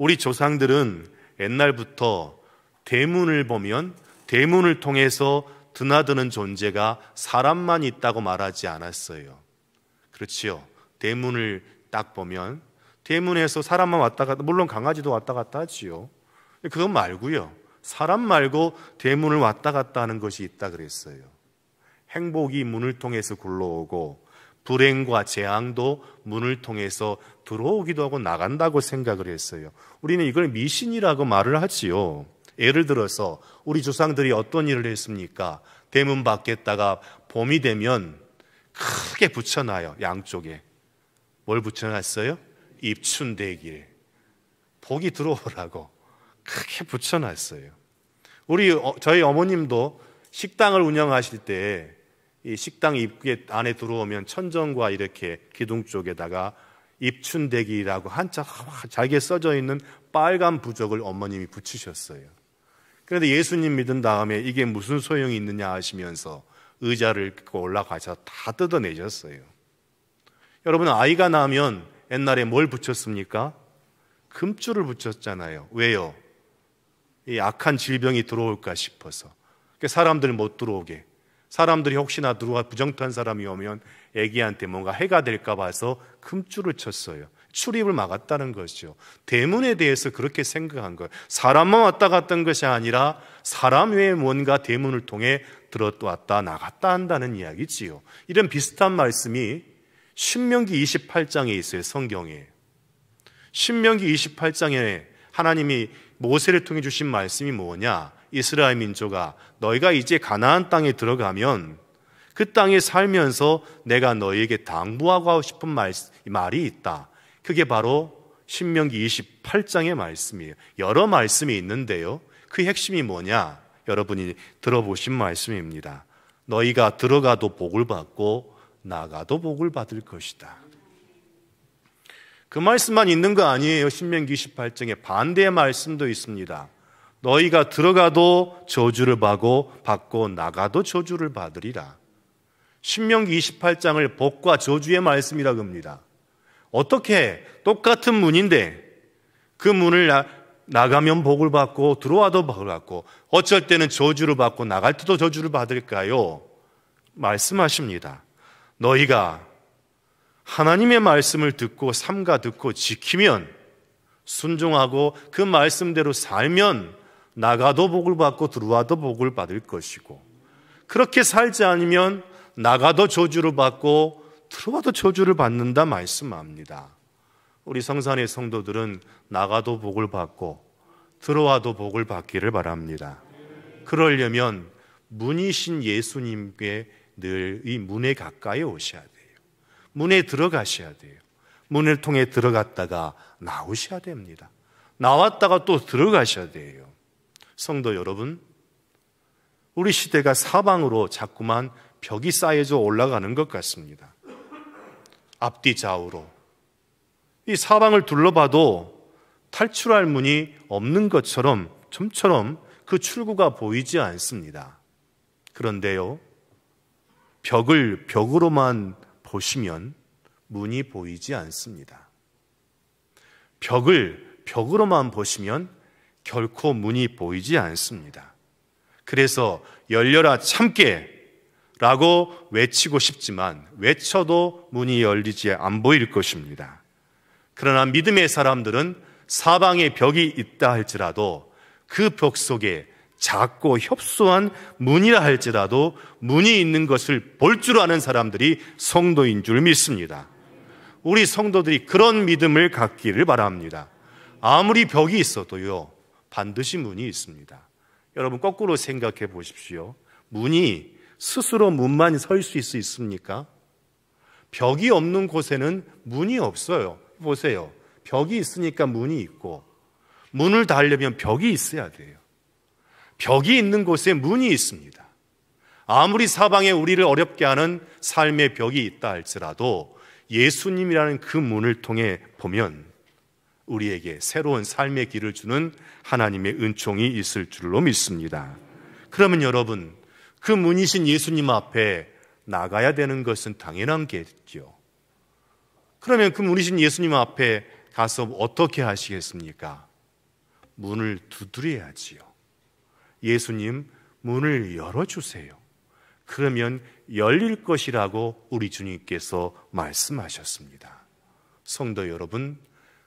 우리 조상들은 옛날부터 대문을 보면 대문을 통해서 드나드는 존재가 사람만 있다고 말하지 않았어요. 그렇지요. 대문을 딱 보면 대문에서 사람만 왔다 갔다, 물론 강아지도 왔다 갔다 하지요. 그건 말고요, 사람 말고 대문을 왔다 갔다 하는 것이 있다 그랬어요. 행복이 문을 통해서 굴러오고 불행과 재앙도 문을 통해서 들어오기도 하고 나간다고 생각을 했어요. 우리는 이걸 미신이라고 말을 하지요. 예를 들어서 우리 조상들이 어떤 일을 했습니까? 대문 밖에다가 봄이 되면 크게 붙여놔요. 양쪽에. 뭘 붙여놨어요? 입춘대길. 복이 들어오라고 크게 붙여놨어요. 저희 어머님도 식당을 운영하실 때 이 식당 입구에 안에 들어오면 천정과 이렇게 기둥 쪽에다가 입춘대기라고 한자 잘게 써져 있는 빨간 부적을 어머님이 붙이셨어요. 그런데 예수님 믿은 다음에 이게 무슨 소용이 있느냐 하시면서 의자를 긁고 올라가서 다 뜯어내셨어요. 여러분 아이가 나면 옛날에 뭘 붙였습니까? 금줄을 붙였잖아요. 왜요? 이 악한 질병이 들어올까 싶어서. 사람들 못 들어오게. 사람들이 혹시나 들어와 부정탄 사람이 오면 애기한테 뭔가 해가 될까 봐서 금줄을 쳤어요. 출입을 막았다는 것이죠. 대문에 대해서 그렇게 생각한 거예요. 사람만 왔다 갔던 것이 아니라 사람 외에 뭔가 대문을 통해 들어왔다 나갔다 한다는 이야기지요. 이런 비슷한 말씀이 신명기 28장에 있어요. 성경에. 신명기 28장에 하나님이 모세를 통해 주신 말씀이 뭐냐? 이스라엘 민족아, 너희가 이제 가나안 땅에 들어가면 그 땅에 살면서 내가 너희에게 당부하고 싶은 말이 있다. 그게 바로 신명기 28장의 말씀이에요. 여러 말씀이 있는데요, 그 핵심이 뭐냐? 여러분이 들어보신 말씀입니다. 너희가 들어가도 복을 받고 나가도 복을 받을 것이다. 그 말씀만 있는 거 아니에요. 신명기 28장에 반대의 말씀도 있습니다. 너희가 들어가도 저주를 받고 나가도 저주를 받으리라. 신명기 28장을 복과 저주의 말씀이라고 합니다. 어떻게 똑같은 문인데 그 문을 나가면 복을 받고 들어와도 복을 받고 어쩔 때는 저주를 받고 나갈 때도 저주를 받을까요? 말씀하십니다. 너희가 하나님의 말씀을 듣고 삼가 듣고 지키면, 순종하고 그 말씀대로 살면 나가도 복을 받고 들어와도 복을 받을 것이고, 그렇게 살지 않으면 나가도 저주를 받고 들어와도 저주를 받는다 말씀합니다. 우리 성산의 성도들은 나가도 복을 받고 들어와도 복을 받기를 바랍니다. 그러려면 문이신 예수님께 늘 이 문에 가까이 오셔야 돼요. 문에 들어가셔야 돼요. 문을 통해 들어갔다가 나오셔야 됩니다. 나왔다가 또 들어가셔야 돼요. 성도 여러분, 우리 시대가 사방으로 자꾸만 벽이 쌓여져 올라가는 것 같습니다. 앞뒤 좌우로. 이 사방을 둘러봐도 탈출할 문이 없는 것처럼 좀처럼 그 출구가 보이지 않습니다. 그런데요, 벽을 벽으로만 보시면 문이 보이지 않습니다. 벽을 벽으로만 보시면 결코 문이 보이지 않습니다. 그래서 열려라 참깨 라고 외치고 싶지만 외쳐도 문이 열리지 안 보일 것입니다. 그러나 믿음의 사람들은 사방에 벽이 있다 할지라도 그 벽 속에 작고 협소한 문이라 할지라도 문이 있는 것을 볼 줄 아는 사람들이 성도인 줄 믿습니다. 우리 성도들이 그런 믿음을 갖기를 바랍니다. 아무리 벽이 있어도요, 반드시 문이 있습니다. 여러분 거꾸로 생각해 보십시오. 문이 스스로 문만 설 수 있습니까? 벽이 없는 곳에는 문이 없어요. 보세요. 벽이 있으니까 문이 있고, 문을 닫으려면 벽이 있어야 돼요. 벽이 있는 곳에 문이 있습니다. 아무리 사방에 우리를 어렵게 하는 삶의 벽이 있다 할지라도 예수님이라는 그 문을 통해 보면 우리에게 새로운 삶의 길을 주는 하나님의 은총이 있을 줄로 믿습니다. 그러면 여러분, 그 문이신 예수님 앞에 나가야 되는 것은 당연한 게죠. 그러면 그 문이신 예수님 앞에 가서 어떻게 하시겠습니까? 문을 두드려야지요. 예수님, 문을 열어주세요. 그러면 열릴 것이라고 우리 주님께서 말씀하셨습니다. 성도 여러분,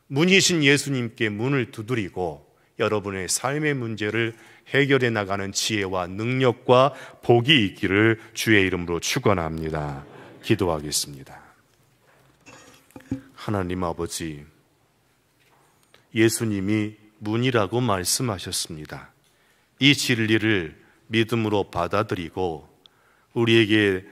문이신 예수님께 문을 두드리고 여러분의 삶의 문제를 해결해 나가는 지혜와 능력과 복이 있기를 주의 이름으로 축원합니다. 기도하겠습니다. 하나님 아버지, 예수님이 문이라고 말씀하셨습니다. 이 진리를 믿음으로 받아들이고 우리에게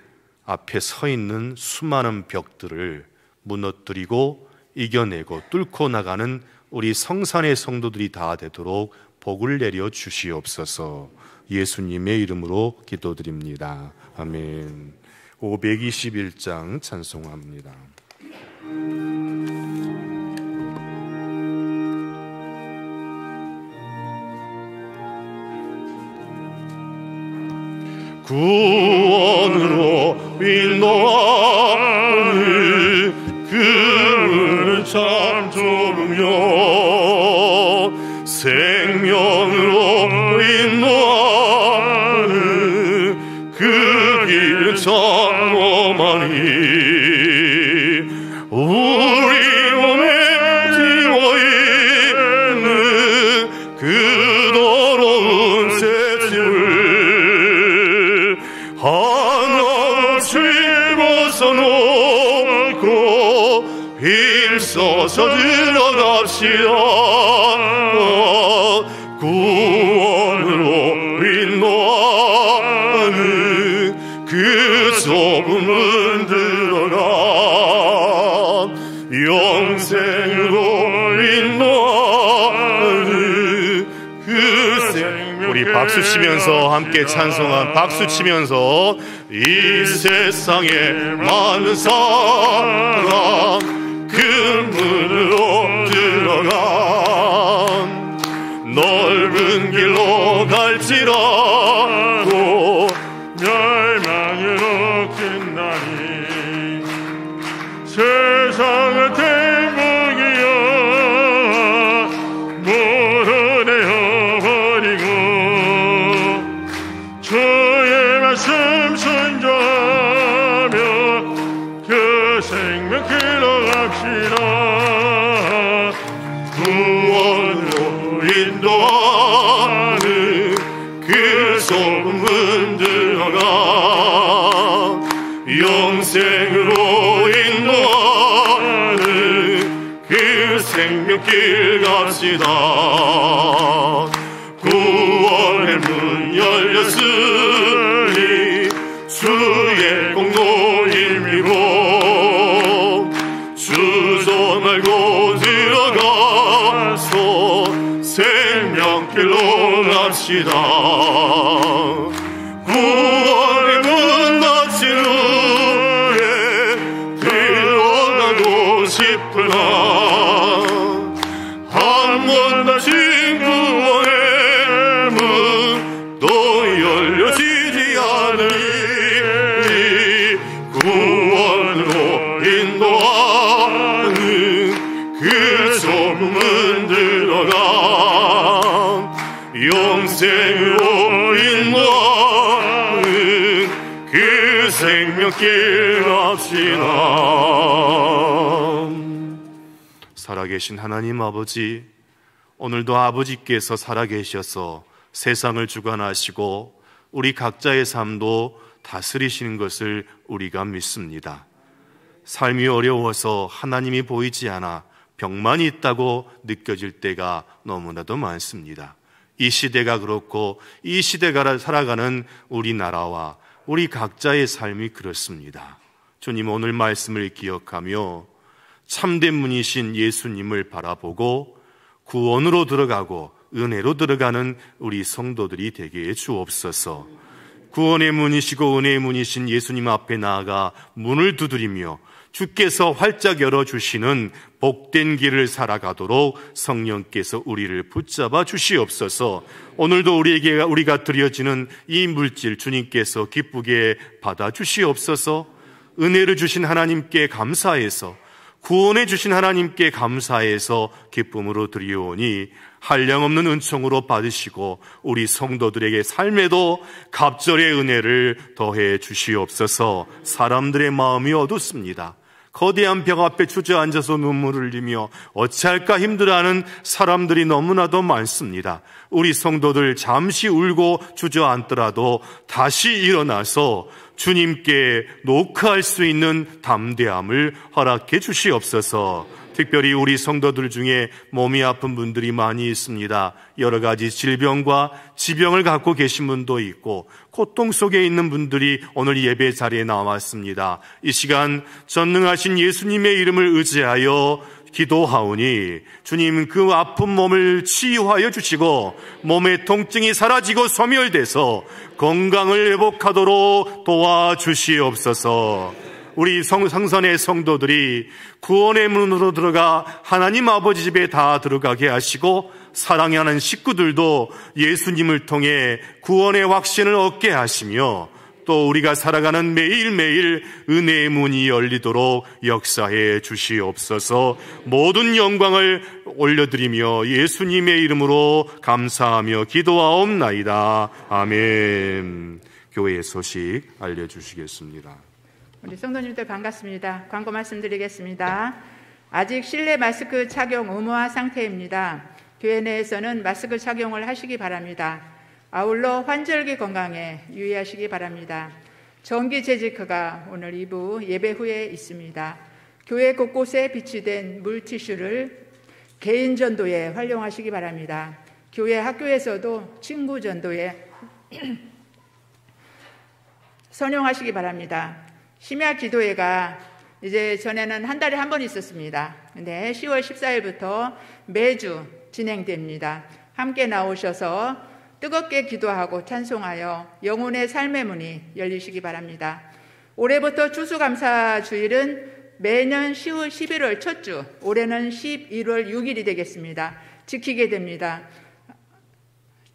앞에 서 있는 수많은 벽들을 무너뜨리고 이겨내고 뚫고 나가는 우리 성산의 성도들이 다 되도록 복을 내려 주시옵소서. 예수님의 이름으로 기도드립니다. 아멘. 521장 찬송합니다. 구원으로 인도하는 그는 참 좁으며 생명으로 인도하는 그 길은 참 험하니 우리 몸에 지워있는 그 더러운 새집을 한없이 벗어놓고 힘써서 들어갑시다. 구원으로 인도하는 그 좁은 문 들어가 영생으로 인도하는 그 생명. 우리 박수 치면서 함께 찬송한 박수 치면서 이 세상에 많은 사람 그 문으로 들어간 넓은 길로 갈지라도 멸망으로 끝나니 세상은 대목이여 모두 내어버리고 주의 말씀 순종하며 그 생명 길로 갑시다. 구원으로 인도하는 그 좁은 문 들어가 영생으로 인도하는 그 생명길 갑시다. 구원의 문 열렸으니 주의 공로 힘이고 주저 말고 들어가서 합시다. 구원의 문 닫힌 후에 들어가고 싶으나 한 번 닫힌 구원의 문 또 열려지지 않으니 구원으로 인도하는 그 좁은 문 들어가 영생으로 인도하는 그 생명길 갑시다. 살아계신 하나님 아버지, 오늘도 아버지께서 살아계셔서 세상을 주관하시고 우리 각자의 삶도 다스리시는 것을 우리가 믿습니다. 삶이 어려워서 하나님이 보이지 않아 병만 있다고 느껴질 때가 너무나도 많습니다. 이 시대가 그렇고 이 시대가 살아가는 우리나라와 우리 각자의 삶이 그렇습니다. 주님, 오늘 말씀을 기억하며 참된 분이신 예수님을 바라보고 구원으로 들어가고 은혜로 들어가는 우리 성도들이 되게 해 주옵소서. 구원의 문이시고 은혜의 문이신 예수님 앞에 나아가 문을 두드리며 주께서 활짝 열어주시는 복된 길을 살아가도록 성령께서 우리를 붙잡아 주시옵소서. 오늘도 우리가 드려지는 이 물질 주님께서 기쁘게 받아 주시옵소서. 은혜를 주신 하나님께 감사해서, 구원해 주신 하나님께 감사해서 기쁨으로 드리오니 한량없는 은총으로 받으시고 우리 성도들에게 삶에도 갑절의 은혜를 더해 주시옵소서. 사람들의 마음이 어둡습니다. 거대한 벽 앞에 주저앉아서 눈물을 흘리며 어찌할까 힘들어하는 사람들이 너무나도 많습니다. 우리 성도들 잠시 울고 주저앉더라도 다시 일어나서 주님께 노크할 수 있는 담대함을 허락해 주시옵소서. 특별히 우리 성도들 중에 몸이 아픈 분들이 많이 있습니다. 여러 가지 질병과 지병을 갖고 계신 분도 있고 고통 속에 있는 분들이 오늘 예배 자리에 나왔습니다. 이 시간 전능하신 예수님의 이름을 의지하여 기도하오니 주님, 그 아픈 몸을 치유하여 주시고 몸의 통증이 사라지고 소멸돼서 건강을 회복하도록 도와주시옵소서. 우리 성선의 성도들이 구원의 문으로 들어가 하나님 아버지 집에 다 들어가게 하시고 사랑하는 식구들도 예수님을 통해 구원의 확신을 얻게 하시며 또 우리가 살아가는 매일매일 은혜의 문이 열리도록 역사해 주시옵소서. 모든 영광을 올려드리며 예수님의 이름으로 감사하며 기도하옵나이다. 아멘. 교회의 소식 알려주시겠습니다. 우리 성도님들 반갑습니다. 광고 말씀드리겠습니다. 아직 실내 마스크 착용 의무화 상태입니다. 교회 내에서는 마스크 착용을 하시기 바랍니다. 아울러 환절기 건강에 유의하시기 바랍니다. 정기 재직허가 오늘 2부 예배 후에 있습니다. 교회 곳곳에 비치된 물티슈를 개인 전도에 활용하시기 바랍니다. 교회 학교에서도 친구 전도에 선용하시기 바랍니다. 심야 기도회가 이제 전에는 한 달에 한 번 있었습니다. 근데 10월 14일부터 매주 진행됩니다. 함께 나오셔서 뜨겁게 기도하고 찬송하여 영혼의 삶의 문이 열리시기 바랍니다. 올해부터 추수감사주일은 매년 10월 11월 첫 주, 올해는 11월 6일이 되겠습니다. 지키게 됩니다.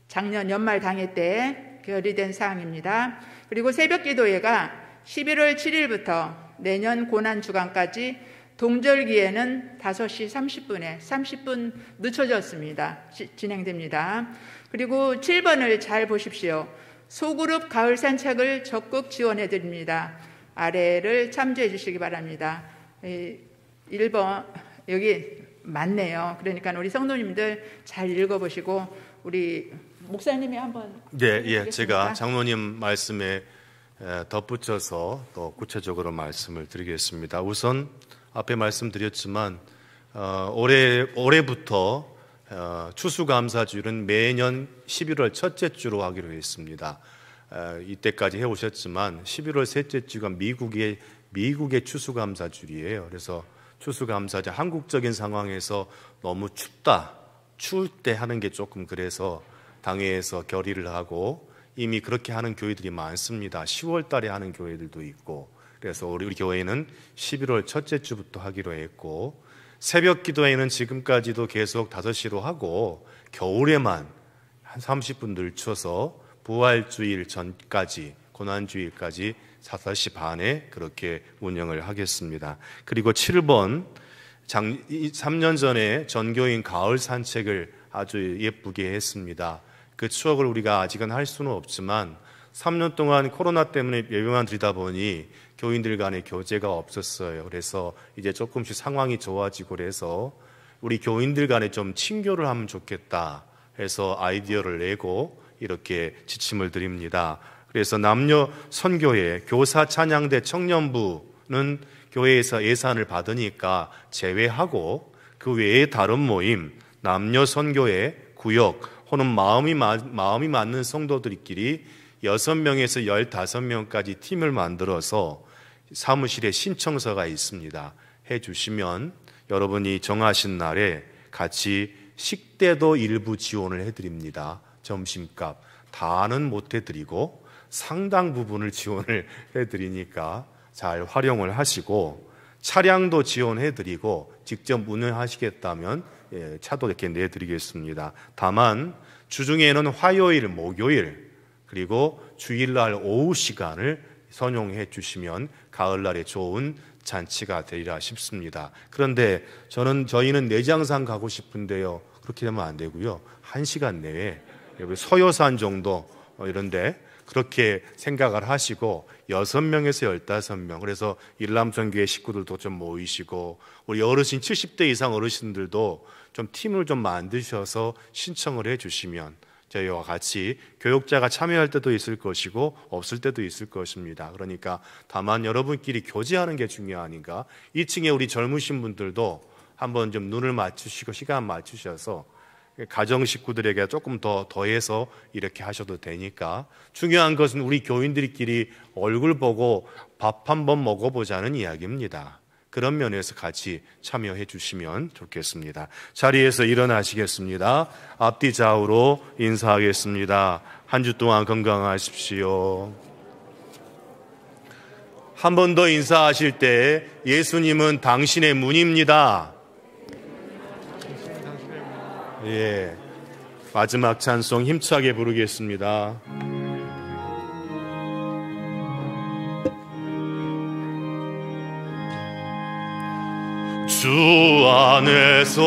작년 연말 당회 때 결의된 사항입니다. 그리고 새벽 기도회가 11월 7일부터 내년 고난주간까지 동절기에는 5시 30분에 30분 늦춰졌습니다. 진행됩니다. 그리고 7번을 잘 보십시오. 소그룹 가을 산책을 적극 지원해 드립니다. 아래를 참조해 주시기 바랍니다. 1번 여기 맞네요. 그러니까 우리 성도님들 잘 읽어보시고 우리 목사님이 한번 제가 장로님 말씀에 덧붙여서 또 구체적으로 말씀을 드리겠습니다. 우선 앞에 말씀드렸지만 올해부터 추수감사주일은 매년 11월 첫째 주로 하기로 했습니다. 이때까지 해오셨지만 11월 셋째 주가 미국의 추수감사주일이에요. 그래서 추수감사절, 한국적인 상황에서 너무 추울 때 하는 게 조금 그래서 당회에서 결의를 하고 이미 그렇게 하는 교회들이 많습니다. 10월 달에 하는 교회들도 있고, 그래서 우리 교회는 11월 첫째 주부터 하기로 했고, 새벽 기도회는 지금까지도 계속 5시로 하고, 겨울에만 한 30분 늦춰서 부활주일 전까지, 고난주일까지 5시 반에 그렇게 운영을 하겠습니다. 그리고 7번 3년 전에 전교인 가을 산책을 아주 예쁘게 했습니다. 그 추억을 우리가 아직은 할 수는 없지만 3년 동안 코로나 때문에 예배만 드리다 보니 교인들 간의 교제가 없었어요. 그래서 이제 조금씩 상황이 좋아지고 그래서 우리 교인들 간에 좀 친교를 하면 좋겠다 해서 아이디어를 내고 이렇게 지침을 드립니다. 그래서 남녀 선교회, 교사 찬양대 청년부는 교회에서 예산을 받으니까 제외하고 그 외에 다른 모임, 남녀 선교회, 구역 혹은 마음이 맞는 성도들끼리 6명에서 15명까지 팀을 만들어서 사무실에 신청서가 있습니다. 해주시면 여러분이 정하신 날에 같이 식대도 일부 지원을 해드립니다. 점심값 다는 못 해드리고 상당 부분을 지원을 해드리니까 잘 활용을 하시고, 차량도 지원해드리고 직접 운행하시겠다면 차도 이렇게 내드리겠습니다. 다만 주중에는 화요일, 목요일 그리고 주일날 오후 시간을 선용해 주시면 가을날에 좋은 잔치가 되리라 싶습니다. 그런데 저희는 내장산 가고 싶은데요, 그렇게 되면 안 되고요. 1시간 내에 서효산 정도 이런데 그렇게 생각을 하시고 6명에서 15명, 그래서 일남선교회 식구들도 좀 모이시고 우리 어르신 70대 이상 어르신들도 좀 팀을 좀 만드셔서 신청을 해주시면 저희와 같이 교육자가 참여할 때도 있을 것이고 없을 때도 있을 것입니다. 그러니까 다만 여러분끼리 교제하는 게 중요하니까 2층에 우리 젊으신 분들도 한번 좀 눈을 맞추시고 시간 맞추셔서 가정 식구들에게 조금 더해서 이렇게 하셔도 되니까, 중요한 것은 우리 교인들끼리 얼굴 보고 밥 한번 먹어보자는 이야기입니다. 그런 면에서 같이 참여해 주시면 좋겠습니다. 자리에서 일어나시겠습니다. 앞뒤 좌우로 인사하겠습니다. 한 주 동안 건강하십시오. 한 번 더 인사하실 때 예수님은 당신의 문입니다. 예, 마지막 찬송 힘차게 부르겠습니다. 주 안에서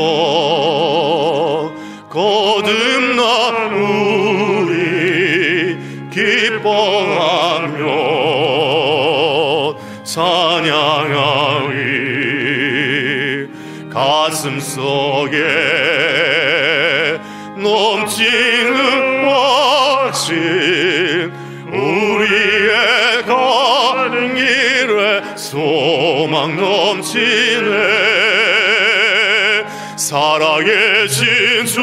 거듭난 우리 기뻐하며 찬양하리. 가슴 속에 넘치는 확신, 우리의 가는 길에 소망 넘치네. 살아계신 주,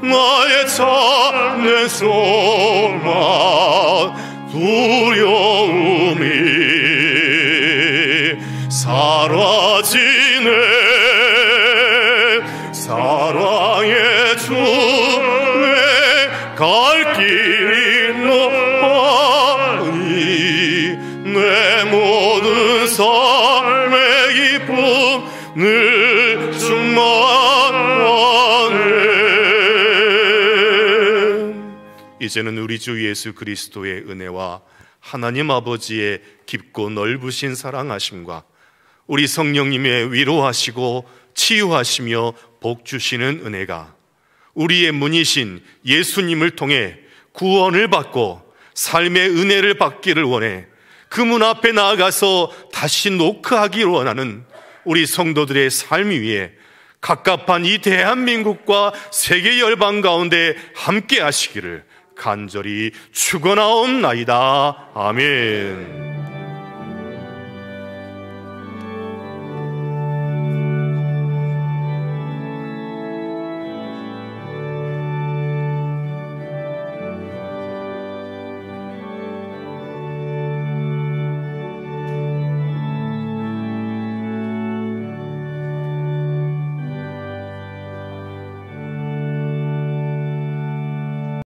나의 찾는 소망, 두려움이 사라지네. 사랑의 주, 내 갈 길이 너하니 내 모든 삶의 기쁨 늘 충만하네. 이제는 우리 주 예수 그리스도의 은혜와 하나님 아버지의 깊고 넓으신 사랑하심과 우리 성령님의 위로하시고 치유하시며 복 주시는 은혜가 우리의 문이신 예수님을 통해 구원을 받고 삶의 은혜를 받기를 원해 그 문 앞에 나아가서 다시 노크하기를 원하는 우리 성도들의 삶 위에 갑갑한 이 대한민국과 세계 열방 가운데 함께 하시기를 간절히 축원하옵나이다. 아멘.